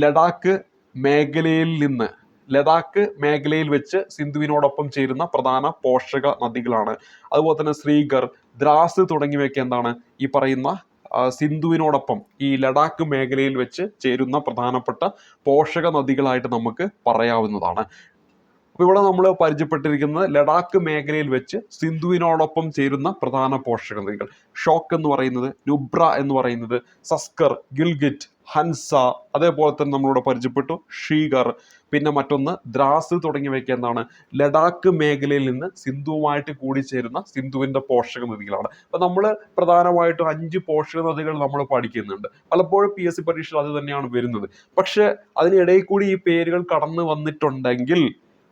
ലഡാക്ക് മേഖലയിൽ വെച്ച് സിന്ധുവിനോടൊപ്പം ചേരുന്ന പ്രധാന പോഷക നദികളാണ്. അതുപോലെ തന്നെ ശ്രീഗർ, ദ്രാസ് തുടങ്ങിയവയൊക്കെ എന്താണ് ഈ പറയുന്ന സിന്ധുവിനോടൊപ്പം ഈ ലഡാക്ക് മേഖലയിൽ വെച്ച് ചേരുന്ന പ്രധാനപ്പെട്ട പോഷക നദികളായിട്ട് നമുക്ക് പറയാവുന്നതാണ്. അപ്പൊ ഇവിടെ നമ്മൾ പരിചയപ്പെട്ടിരിക്കുന്നത് ലഡാക്ക് മേഖലയിൽ വെച്ച് സിന്ധുവിനോടൊപ്പം ചേരുന്ന പ്രധാന പോഷക നദികൾ. ഷോക്ക് എന്ന് പറയുന്നത്, നുബ്ര എന്ന് പറയുന്നത്, സസ്കർ, ഗിൽഗിറ്റ്, ഹൻസ, അതേപോലെ തന്നെ നമ്മളിവിടെ പരിചയപ്പെട്ടു ഷീഗർ, പിന്നെ മറ്റൊന്ന് ദ്രാസ് തുടങ്ങിയവയ്ക്ക് എന്താണ് ലഡാക്ക് മേഖലയിൽ നിന്ന് സിന്ധുവുമായിട്ട് കൂടിച്ചേരുന്ന സിന്ധുവിന്റെ പോഷക നദികളാണ്. അപ്പൊ നമ്മൾ പ്രധാനമായിട്ടും 5 പോഷക നദികൾ നമ്മൾ പഠിക്കുന്നുണ്ട്. പലപ്പോഴും PSC പരീക്ഷയിൽ അത് തന്നെയാണ് വരുന്നത്. പക്ഷെ അതിനിടയിൽ കൂടി ഈ പേരുകൾ കടന്നു വന്നിട്ടുണ്ടെങ്കിൽ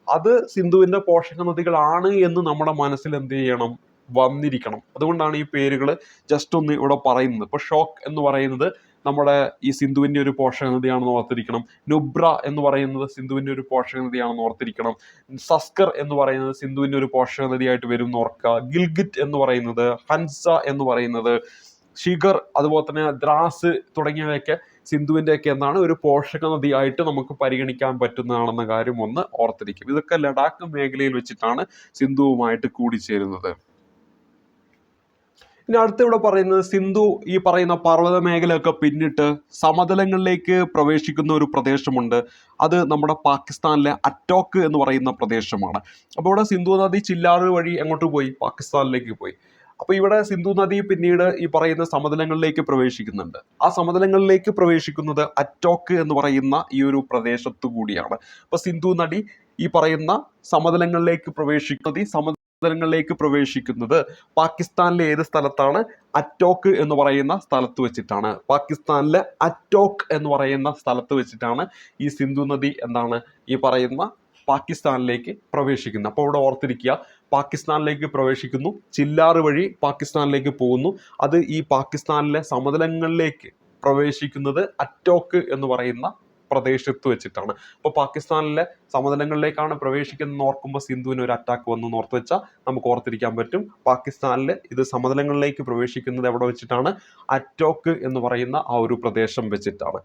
അത് സിന്ധുവിന്റെ പോഷക നദികളാണ് എന്ന് നമ്മുടെ മനസ്സിൽ എന്ത് ചെയ്യണം? വന്നിരിക്കണം. അതുകൊണ്ടാണ് ഈ പേരുകൾ ജസ്റ്റ് ഒന്ന് ഇവിടെ പറയുന്നത്. ഇപ്പൊ ഷോക്ക് എന്ന് പറയുന്നത് നമ്മുടെ ഈ സിന്ധുവിന്റെ ഒരു പോഷക നദിയാണെന്ന് ഓർത്തിരിക്കണം. നുബ്ര എന്ന് പറയുന്നത് സിന്ധുവിന്റെ ഒരു പോഷക നദിയാണെന്ന് ഓർത്തിരിക്കണം. സസ്കർ എന്ന് പറയുന്നത് സിന്ധുവിന്റെ ഒരു പോഷക നദിയായിട്ട് വരും എന്ന് ഓർക്കുക. ഗിൽഗിറ്റ് എന്ന് പറയുന്നത്, ഹൻസ എന്ന് പറയുന്നത്, ഷിഗർ, അതുപോലെ തന്നെ ദ്രാസ് തുടങ്ങിയവയൊക്കെ സിന്ധുവിന്റെ ഒക്കെ എന്താണ് ഒരു പോഷക നദിയായിട്ട് നമുക്ക് പരിഗണിക്കാൻ പറ്റുന്നതാണെന്ന കാര്യം ഒന്ന് ഓർത്തിരിക്കും. ഇതൊക്കെ ലഡാക്ക് മേഖലയിൽ വെച്ചിട്ടാണ് സിന്ധുവുമായിട്ട് കൂടിച്ചേരുന്നത്. ഇനി അടുത്ത ഇവിടെ പറയുന്നത് സിന്ധു ഈ പറയുന്ന പർവ്വത മേഖലയൊക്കെ പിന്നിട്ട് സമതലങ്ങളിലേക്ക് പ്രവേശിക്കുന്ന ഒരു പ്രദേശമുണ്ട്. അത് നമ്മുടെ പാകിസ്ഥാനിലെ അറ്റോക്ക് എന്ന് പറയുന്ന പ്രദേശമാണ്. അപ്പോൾ ഇവിടെ സിന്ധു നദി ചില്ലാറ് വഴി എങ്ങോട്ട് പോയി? പാകിസ്ഥാനിലേക്ക് പോയി. അപ്പൊ ഇവിടെ സിന്ധു നദി പിന്നീട് ഈ പറയുന്ന സമതലങ്ങളിലേക്ക് പ്രവേശിക്കുന്നുണ്ട്. ആ സമതലങ്ങളിലേക്ക് പ്രവേശിക്കുന്നത് അറ്റോക്ക് എന്ന് പറയുന്ന ഈ ഒരു പ്രദേശത്തു കൂടിയാണ്. അപ്പൊ സിന്ധു നദി ഈ പറയുന്ന സമതലങ്ങളിലേക്ക് പ്രവേശിക്കുന്നത് പാകിസ്ഥാനിലെ ഏത് സ്ഥലത്താണ്? അറ്റോക്ക് എന്ന് പറയുന്ന സ്ഥലത്ത് വെച്ചിട്ടാണ്. പാകിസ്ഥാനിലെ അറ്റോക്ക് എന്ന് പറയുന്ന സ്ഥലത്ത് വെച്ചിട്ടാണ് ഈ സിന്ധു നദി എന്താണ് ഈ പറയുന്ന പാകിസ്ഥാനിലേക്ക് പ്രവേശിക്കുന്നത്. അപ്പോൾ ഇവിടെ ഓർത്തിരിക്കുക, പാകിസ്ഥാനിലേക്ക് പ്രവേശിക്കുന്നു, ചില്ലാറ് വഴി പാകിസ്ഥാനിലേക്ക് പോകുന്നു. അത് ഈ പാകിസ്ഥാനിലെ സമതലങ്ങളിലേക്ക് പ്രവേശിക്കുന്നത് അറ്റോക്ക് എന്ന് പറയുന്ന പ്രദേശത്ത് വെച്ചിട്ടാണ്. അപ്പോൾ പാകിസ്ഥാനിലെ സമതലങ്ങളിലേക്കാണ് പ്രവേശിക്കുന്നത് ഓർക്കുമ്പോൾ സിന്ധുവിന് ഒരു അറ്റാക്ക് വന്നു ഓർത്ത് വെച്ചാൽ നമുക്ക് ഓർത്തിരിക്കാൻ പറ്റും. പാകിസ്ഥാനിൽ ഇത് സമതലങ്ങളിലേക്ക് പ്രവേശിക്കുന്നത് എവിടെ വെച്ചിട്ടാണ്? അറ്റോക്ക് എന്ന് പറയുന്ന ആ ഒരു പ്രദേശം വെച്ചിട്ടാണ്.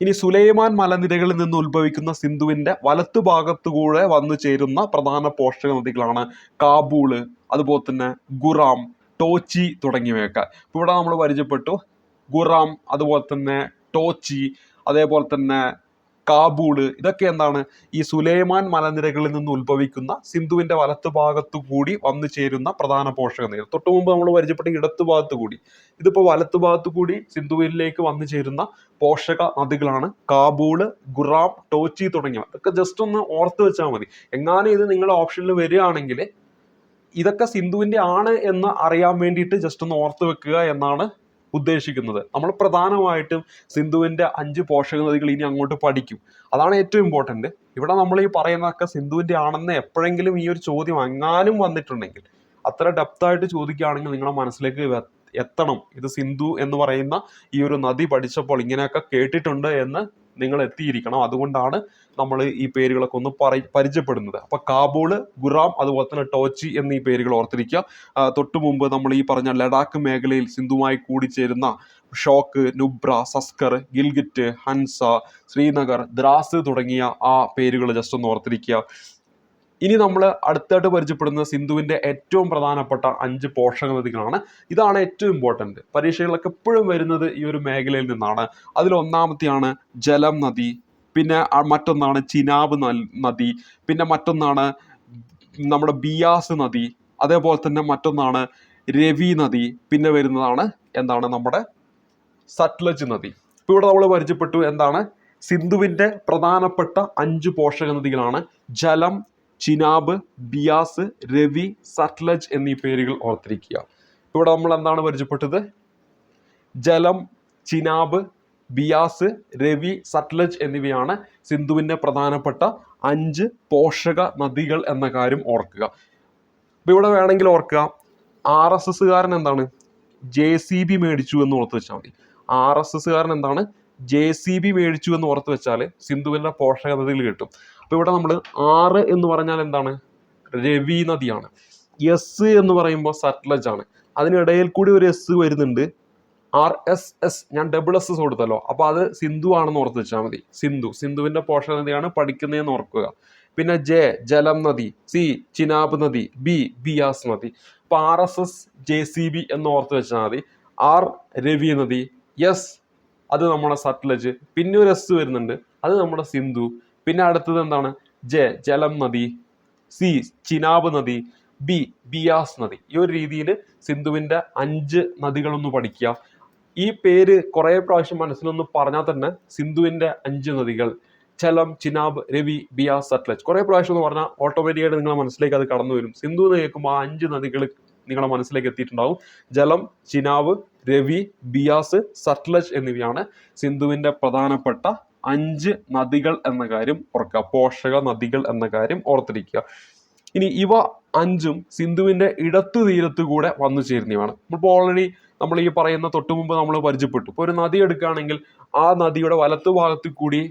ഇനി സുലൈമാൻ മലനിരകളിൽ നിന്ന് ഉത്ഭവിക്കുന്ന സിന്ധുവിന്റെ വലത്തുഭാഗത്തുകൂടെ വന്നു ചേരുന്ന പ്രധാന പോഷക നദികളാണ് കാബൂള്, അതുപോലെ തന്നെ ഗുറാം, ടോച്ചി തുടങ്ങിയവയൊക്കെ. ഇപ്പോൾ ഇവിടെ നമ്മൾ പരിചയപ്പെട്ടു ഗുറാം, അതുപോലെ തന്നെ ടോച്ചി, അതേപോലെ തന്നെ കാബൂള്. ഇതൊക്കെ എന്താണ്? ഈ സുലൈമാൻ മലനിരകളിൽ നിന്ന് ഉത്ഭവിക്കുന്ന സിന്ധുവിന്റെ വലത്തു ഭാഗത്തു കൂടി വന്നു ചേരുന്ന പ്രധാന പോഷക നദികൾ. തൊട്ടു മുമ്പ് നമ്മൾ പരിചയപ്പെട്ട ഇടത്തു ഭാഗത്തു കൂടി, ഇതിപ്പോൾ വലത്തു ഭാഗത്തു കൂടി സിന്ധുവിലേക്ക് വന്നു ചേരുന്ന പോഷക നദികളാണ് കാബൂള്, ഗുറാം, ടോച്ചി തുടങ്ങിയവ. ഇതൊക്കെ ജസ്റ്റ് ഒന്ന് ഓർത്ത് വെച്ചാൽ മതി. എങ്ങാനും ഇത് നിങ്ങളുടെ ഓപ്ഷനിൽ വരികയാണെങ്കിൽ ഇതൊക്കെ സിന്ധുവിന്റെ ആണ് എന്ന് അറിയാൻ വേണ്ടിയിട്ട് ജസ്റ്റ് ഒന്ന് ഓർത്ത് വെക്കുക എന്നാണ് ഉദ്ദേശിക്കുന്നത്. നമ്മൾ പ്രധാനമായിട്ടും സിന്ധുവിന്റെ 5 പോഷക നദികൾ ഇനി അങ്ങോട്ട് പഠിക്കും. അതാണ് ഏറ്റവും ഇമ്പോർട്ടന്റ്. ഇവിടെ നമ്മൾ ഈ പറയുന്നതൊക്കെ സിന്ധുവിന്റെ ആണെന്ന് എപ്പോഴെങ്കിലും ഈ ഒരു ചോദ്യം എങ്ങാനും വന്നിട്ടുണ്ടെങ്കിൽ, അത്ര ഡെപ്തായിട്ട് ചോദിക്കുകയാണെങ്കിൽ നിങ്ങളുടെ മനസ്സിലേക്ക് എത്തണം, ഇത് സിന്ധു എന്ന് പറയുന്ന ഈ ഒരു നദി പഠിച്ചപ്പോൾ ഇങ്ങനെയൊക്കെ കേട്ടിട്ടുണ്ട് എന്ന് നിങ്ങൾ എത്തിയിരിക്കണം. അതുകൊണ്ടാണ് നമ്മൾ ഈ പേരുകളൊക്കെ ഒന്ന് പരിചയപ്പെടുന്നത്. അപ്പൊ കാബൂള്, ഗുറാം, അതുപോലെ തന്നെ ടോച്ചി എന്നീ പേരുകൾ ഓർത്തിരിക്കുക. തൊട്ടു മുമ്പ് നമ്മൾ ഈ പറഞ്ഞ ലഡാക്ക് മേഖലയിൽ സിന്ധുമായി കൂടിച്ചേരുന്ന ഷോക്ക്, നുബ്ര, സസ്കർ, ഗിൽഗിറ്റ്, ഹൻസ, ശ്രീനഗർ, ദ്രാസ് തുടങ്ങിയ ആ പേരുകൾ ജസ്റ്റ് ഒന്ന് ഓർത്തിരിക്കുക. ഇനി നമ്മൾ അടുത്തായിട്ട് പരിചയപ്പെടുന്നത് സിന്ധുവിന്റെ ഏറ്റവും പ്രധാനപ്പെട്ട 5 പോഷക നദികളാണ്. ഇതാണ് ഏറ്റവും ഇമ്പോർട്ടന്റ്. പരീക്ഷകളൊക്കെ എപ്പോഴും വരുന്നത് ഈ ഒരു മേഖലയിൽ നിന്നാണ്. അതിൽ ഒന്നാമത്തെയാണ് ജലം നദി, പിന്നെ മറ്റൊന്നാണ് ചിനാബ് നദി, പിന്നെ മറ്റൊന്നാണ് നമ്മുടെ ബിയാസ് നദി, അതേപോലെ തന്നെ മറ്റൊന്നാണ് രവി നദി, പിന്നെ വരുന്നതാണ് എന്താണ് നമ്മുടെ സത്ലജ് നദി. ഇപ്പൊ ഇവിടെ നമ്മൾ പരിചയപ്പെട്ടു എന്താണ് സിന്ധുവിന്റെ പ്രധാനപ്പെട്ട 5 പോഷക നദികളാണ് ജലം, ചിനാബ്, ബിയാസ്, രവി, സത്ലജ് എന്നീ പേരുകൾ ഓർത്തിരിക്കുക. ഇവിടെ നമ്മൾ എന്താണ് പരിചയപ്പെട്ടത്? ജലം, ചിനാബ്, ബിയാസ്, രവി, സത്ലജ് എന്നിവയാണ് സിന്ധുവിന്റെ പ്രധാനപ്പെട്ട 5 പോഷക നദികൾ എന്ന കാര്യം ഓർക്കുക. അപ്പൊ ഇവിടെ വേണമെങ്കിൽ ഓർക്കുക, RSSകാരൻ എന്താണ് JCB മേടിച്ചു എന്ന് ഓർത്ത് വെച്ചാൽ മതി. RSSകാരൻ എന്താണ് JCB മേടിച്ചു എന്ന് ഓർത്ത് വെച്ചാൽ സിന്ധുവിന്റെ പോഷക നദികൾ കിട്ടും. അപ്പൊ ഇവിടെ നമ്മൾ 6 എന്ന് പറഞ്ഞാൽ എന്താണ്? രവി നദിയാണ്. S എന്ന് പറയുമ്പോൾ സത്ലജ് ആണ്. അതിനിടയിൽ കൂടി ഒരു S വരുന്നുണ്ട്, RSS. ഞാൻ SS കൊടുത്തല്ലോ, അപ്പൊ അത് സിന്ധു ആണെന്ന് ഓർത്ത് വെച്ചാൽ മതി. സിന്ധുവിന്റെ പോഷക നദിയാണ് പഠിക്കുന്നതെന്ന് ഓർക്കുക. പിന്നെ J ജലം നദി, C ചിനാബ് നദി, B ബിയാസ് നദി. അപ്പൊ RSS JCB എന്ന് ഓർത്ത് വെച്ചാൽ മതി. R രവി നദി, S അത് നമ്മുടെ സത്ലജ്, പിന്നെ ഒരു S വരുന്നുണ്ട്, അത് നമ്മുടെ സിന്ധു. പിന്നെ അടുത്തത് എന്താണ്? J ജലം നദി, C ചിനാബ് നദി, B ബിയാസ് നദി. ഈ ഒരു രീതിയിൽ സിന്ധുവിന്റെ 5 നദികളൊന്ന് പഠിക്കുക. ഈ പേര് കുറെ പ്രാവശ്യം മനസ്സിലൊന്ന് പറഞ്ഞാൽ തന്നെ സിന്ധുവിന്റെ 5 നദികൾ ജലം, ചിനാബ്, രവി, ബിയാസ്, സത്ലജ് കുറെ പ്രാവശ്യം എന്ന് പറഞ്ഞാൽ ഓട്ടോമാറ്റിക്കായിട്ട് നിങ്ങളുടെ മനസ്സിലേക്ക് അത് കടന്നു വരും. സിന്ധു എന്ന് കേൾക്കുമ്പോൾ ആ 5 നദികൾ നിങ്ങളുടെ മനസ്സിലേക്ക് എത്തിയിട്ടുണ്ടാവും. ജലം, ചിനാബ്, രവി, ബിയാസ്, സത്ലജ് എന്നിവയാണ് സിന്ധുവിന്റെ പ്രധാനപ്പെട്ട 5 നദികൾ എന്ന കാര്യം ഓർക്കുക. പോഷക നദികൾ എന്ന കാര്യം ഓർത്തിരിക്കുക. ഇനി ഇവ 5ഉം സിന്ധുവിന്റെ ഇടത്തു തീരത്തു കൂടെ വന്നു ചേരുന്നവയാണ്. ഇപ്പോൾ ഓൾറെഡി നമ്മൾ ഈ പറയുന്ന തൊട്ടു മുമ്പ് നമ്മൾ പരിചയപ്പെട്ടു. ഇപ്പോൾ ഒരു നദി എടുക്കുകയാണെങ്കിൽ ആ നദിയുടെ വലത്തു ഭാഗത്തു കൂടി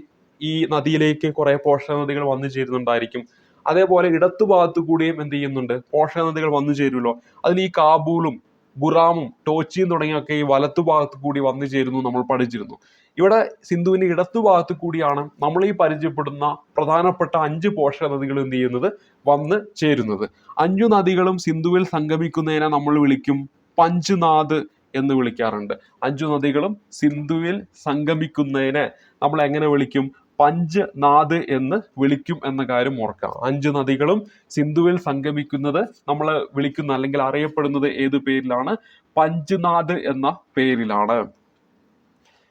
ഈ നദിയിലേക്ക് കുറെ പോഷക നദികൾ വന്നു ചേരുന്നുണ്ടായിരിക്കും. അതേപോലെ ഇടത്തു ഭാഗത്തു കൂടിയും എന്ത് ചെയ്യുന്നുണ്ട്? പോഷക നദികൾ വന്നു ചേരുമല്ലോ. അതിൽ ഈ കാബൂളും ഗുറാമും ടോച്ചിയും തുടങ്ങിയൊക്കെ ഈ വലത്തു ഭാഗത്തു കൂടി വന്നു ചേരുന്നു നമ്മൾ പഠിച്ചിരുന്നു. ഇവിടെ സിന്ധുവിന്റെ ഇടത്തു ഭാഗത്തു കൂടിയാണ് നമ്മൾ ഈ പരിചയപ്പെടുന്ന പ്രധാനപ്പെട്ട 5 പോഷക നദികൾ എന്ത് ചെയ്യുന്നത്? വന്ന് ചേരുന്നത്. 5 നദികളും സിന്ധുവിൽ സംഗമിക്കുന്നതിനെ നമ്മൾ വിളിക്കും പഞ്ച്നാദ് എന്ന് വിളിക്കാറുണ്ട്. 5 നദികളും സിന്ധുവിൽ സംഗമിക്കുന്നതിനെ നമ്മൾ എങ്ങനെ വിളിക്കും? പഞ്ച്നാദ് എന്ന് വിളിക്കും എന്ന കാര്യം ഓർക്കാം. 5 നദികളും സിന്ധുവിൽ സംഗമിക്കുന്നത് നമ്മൾ വിളിക്കുന്ന അല്ലെങ്കിൽ അറിയപ്പെടുന്നത് ഏത് പേരിലാണ്? പഞ്ച്നാദ് എന്ന പേരിലാണ്.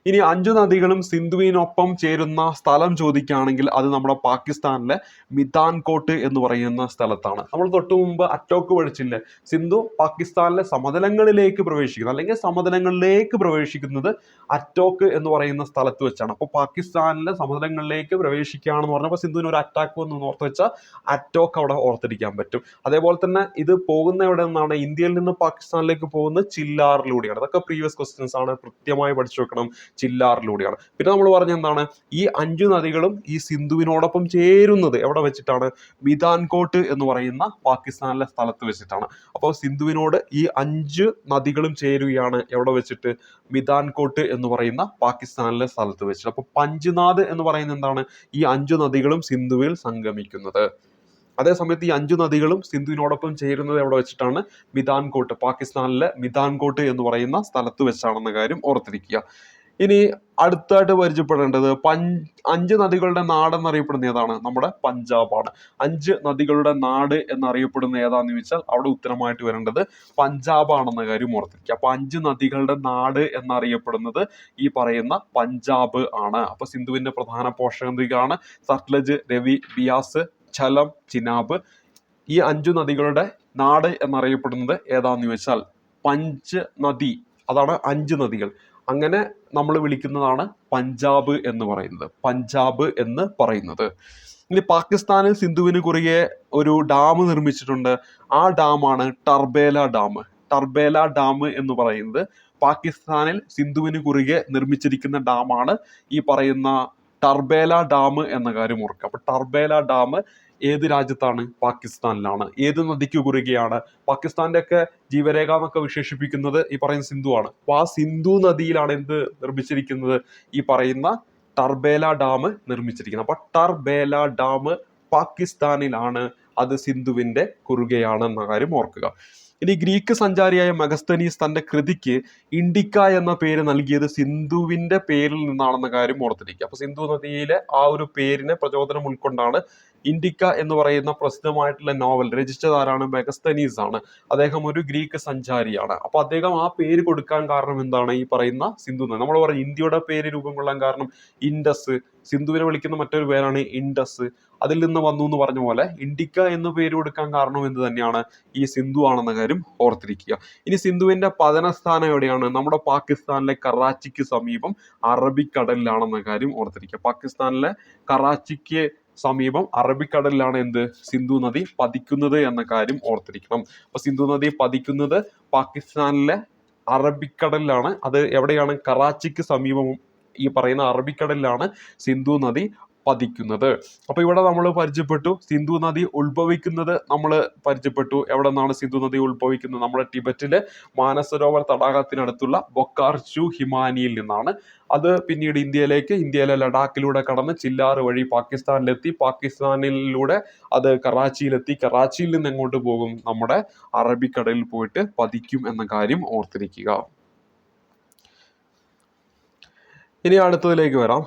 ഇനി 5 നദികളും സിന്ധുവിനൊപ്പം ചേരുന്ന സ്ഥലം ചോദിക്കുകയാണെങ്കിൽ അത് നമ്മുടെ പാകിസ്ഥാനിലെ മിതാൻകോട്ട് എന്ന് പറയുന്ന സ്ഥലത്താണ്. നമ്മൾ തൊട്ടു മുമ്പ് അറ്റോക്ക് പഠിച്ചില്ലേ, സിന്ധു പാകിസ്ഥാനിലെ സമതലങ്ങളിലേക്ക് പ്രവേശിക്കുന്നത് അല്ലെങ്കിൽ സമതലങ്ങളിലേക്ക് പ്രവേശിക്കുന്നത് അറ്റോക്ക് എന്ന് പറയുന്ന സ്ഥലത്ത് വെച്ചാണ്. അപ്പോൾ പാകിസ്ഥാനിലെ സമതലങ്ങളിലേക്ക് പ്രവേശിക്കുകയാണെന്ന് പറഞ്ഞപ്പോൾ സിന്ധുവിന് ഒരു അറ്റാക്ക് വന്ന് ഓർത്ത് വെച്ചാൽ അറ്റോക്ക് അവിടെ ഓർത്തിരിക്കാൻ പറ്റും. അതേപോലെ തന്നെ ഇത് പോകുന്ന എവിടെ നിന്നാണ്? ഇന്ത്യയിൽ നിന്ന് പാകിസ്ഥാനിലേക്ക് പോകുന്നത് ചില്ലാറിലൂടെയാണ്. അതൊക്കെ പ്രീവിയസ് ക്വസ്റ്റ്യൻസ് ആണ്, കൃത്യമായി പഠിച്ചു വെക്കണം. ചില്ലാറിലൂടെയാണ്. പിന്നെ നമ്മൾ പറഞ്ഞ എന്താണ്, ഈ 5 നദികളും ഈ സിന്ധുവിനോടൊപ്പം ചേരുന്നത് എവിടെ വെച്ചിട്ടാണ്? മിതാൻകോട്ട് എന്ന് പറയുന്ന പാകിസ്ഥാനിലെ സ്ഥലത്ത് വെച്ചിട്ടാണ്. അപ്പോൾ സിന്ധുവിനോട് ഈ 5 നദികളും ചേരുകയാണ് എവിടെ വെച്ചിട്ട്? മിതാൻകോട്ട് എന്ന് പറയുന്ന പാകിസ്ഥാനിലെ സ്ഥലത്ത് വെച്ചിട്ട്. അപ്പോൾ പഞ്ച്നാദ് എന്ന് പറയുന്നത് എന്താണ്? ഈ 5 നദികളും സിന്ധുവിൽ സംഗമിക്കുന്നത്. അതേസമയത്ത് ഈ 5 നദികളും സിന്ധുവിനോടൊപ്പം ചേരുന്നത് എവിടെ വെച്ചിട്ടാണ്? മിതാൻകോട്ട്, പാകിസ്ഥാനിലെ മിതാൻകോട്ട് എന്ന് പറയുന്ന സ്ഥലത്ത് വെച്ചാണെന്ന കാര്യം ഓർത്തിരിക്കുക. ഇനി അടുത്തായിട്ട് പരിചയപ്പെടേണ്ടത് 5 നദികളുടെ നാട് എന്നറിയപ്പെടുന്ന ഏതാണ്? നമ്മുടെ പഞ്ചാബാണ്. 5 നദികളുടെ നാട് എന്നറിയപ്പെടുന്ന ഏതാന്ന് ചോദിച്ചാൽ അവിടെ ഉത്തരമായിട്ട് വരേണ്ടത് പഞ്ചാബാണെന്ന കാര്യം ഓർത്തിരിക്കുക. അപ്പൊ 5 നദികളുടെ നാട് എന്നറിയപ്പെടുന്നത് ഈ പറയുന്ന പഞ്ചാബ് ആണ്. അപ്പൊ സിന്ധുവിന്റെ പ്രധാന പോഷക നദികളാണ് സത്ലജ്, രവി, ബിയാസ്, ഝലം, ചിനാബ്. ഈ 5 നദികളുടെ നാട് എന്നറിയപ്പെടുന്നത് ഏതാന്ന് ചോദിച്ചാൽ പഞ്ച് നദി, അതാണ് 5 നദികൾ. അങ്ങനെ നമ്മൾ വിളിക്കുന്നതാണ് പഞ്ചാബ് എന്ന് പറയുന്നത്. പഞ്ചാബ് എന്ന് പറയുന്നത്. ഇനി പാകിസ്ഥാനിൽ സിന്ധുവിന് കുറുകെ ഒരു ഡാം നിർമ്മിച്ചിട്ടുണ്ട്. ആ ഡാമാണ് ടർബേല ഡാം. ടർബേല ഡാം എന്ന് പറയുന്നത് പാകിസ്ഥാനിൽ സിന്ധുവിന് കുറുകെ നിർമ്മിച്ചിരിക്കുന്ന ഡാമാണ് ഈ പറയുന്ന ടർബേല ഡാം എന്ന കാര്യം ഓർക്കുക. അപ്പൊ ടർബേല ഡാം ഏത് രാജ്യത്താണ്? പാകിസ്ഥാനിലാണ്. ഏത് നദിക്ക് കുറുകെയാണ്? പാകിസ്ഥാന്റെ ഒക്കെ ജീവരേഖ എന്നൊക്കെ വിശേഷിപ്പിക്കുന്നത് ഈ പറയുന്ന സിന്ധുവാണ്. അപ്പൊ ആ സിന്ധു നദിയിലാണ് എന്ത് നിർമ്മിച്ചിരിക്കുന്നത്? ഈ പറയുന്ന ടർബേല ഡാം നിർമ്മിച്ചിരിക്കുന്നത്. അപ്പൊ ടർബേല ഡാം പാകിസ്ഥാനിലാണ്, അത് സിന്ധുവിന്റെ കുറുകെയാണ് എന്ന കാര്യം ഓർക്കുക. ഇനി ഗ്രീക്ക് സഞ്ചാരിയായ മെഗസ്തനീസ് തന്റെ കൃതിക്ക് ഇൻഡിക്ക എന്ന പേര് നൽകിയത് സിന്ധുവിന്റെ പേരിൽ നിന്നാണെന്ന കാര്യം ഓർത്തിരിക്കുക. അപ്പൊ സിന്ധു നദിയിലെ ആ ഒരു പേരിനെ പ്രചോദനം ഉൾക്കൊണ്ടാണ് ഇൻഡിക്ക എന്ന് പറയുന്ന പ്രസിദ്ധമായിട്ടുള്ള നോവൽ രചിച്ചത് ആരാണ്? മെഗസ്തനീസ് ആണ്. അദ്ദേഹം ഒരു ഗ്രീക്ക് സഞ്ചാരിയാണ്. അപ്പൊ അദ്ദേഹം ആ പേര് കൊടുക്കാൻ കാരണം എന്താണ്? ഈ പറയുന്ന സിന്ധു നദി. നമ്മൾ പറയും ഇന്ത്യയുടെ പേര് രൂപം കൊള്ളാൻ കാരണം ഇൻഡസ്, സിന്ധുവിനെ വിളിക്കുന്ന മറ്റൊരു പേരാണ് ഇൻഡസ്, അതിൽ നിന്ന് വന്നു എന്ന് പറഞ്ഞ പോലെ ഇൻഡിക്ക എന്ന് പേര് കൊടുക്കാൻ കാരണം എന്ത് തന്നെയാണ്? ഈ സിന്ധു ആണെന്ന കാര്യം ഓർത്തിരിക്കുക. ഇനി സിന്ധുവിന്റെ പതനസ്ഥാനം എവിടെയാണ്? നമ്മുടെ പാകിസ്ഥാനിലെ കറാച്ചിക്ക് സമീപം അറബിക്കടലിലാണെന്ന കാര്യം ഓർത്തിരിക്കുക. പാകിസ്ഥാനിലെ കറാച്ചിക്ക് സമീപം അറബിക്കടലിലാണ് എന്ത്? സിന്ധു നദി പതിക്കുന്നത് എന്ന കാര്യം ഓർത്തിരിക്കണം. അപ്പൊ സിന്ധു നദി പതിക്കുന്നത് പാകിസ്ഥാനിലെ അറബിക്കടലിലാണ്. അത് എവിടെയാണ്? കറാച്ചിക്ക് സമീപം ഈ പറയുന്ന അറബിക്കടലിലാണ് സിന്ധു നദി പതിക്കുന്നത്. അപ്പൊ ഇവിടെ നമ്മൾ പരിചയപ്പെട്ടു സിന്ധു നദി ഉത്ഭവിക്കുന്നത്, നമ്മൾ പരിചയപ്പെട്ടു എവിടെ നിന്നാണ് സിന്ധു നദി ഉത്ഭവിക്കുന്നത്? നമ്മുടെ ടിബറ്റിലെ മാനസരോവർ തടാകത്തിനടുത്തുള്ള ബൊക്കാർചു ഹിമാനിയിൽ നിന്നാണ്. അത് പിന്നീട് ഇന്ത്യയിലെ ലഡാക്കിലൂടെ കടന്ന് ചില്ലാറ് വഴി പാകിസ്ഥാനിലെത്തി, പാകിസ്ഥാനിലൂടെ അത് കറാച്ചിയിലെത്തി, കറാച്ചിയിൽ നിന്ന് എങ്ങോട്ട് പോകും? നമ്മുടെ അറബിക്കടലിൽ പോയിട്ട് പതിക്കും എന്ന കാര്യം ഓർത്തിരിക്കുക. ഇനി അടുത്തതിലേക്ക് വരാം.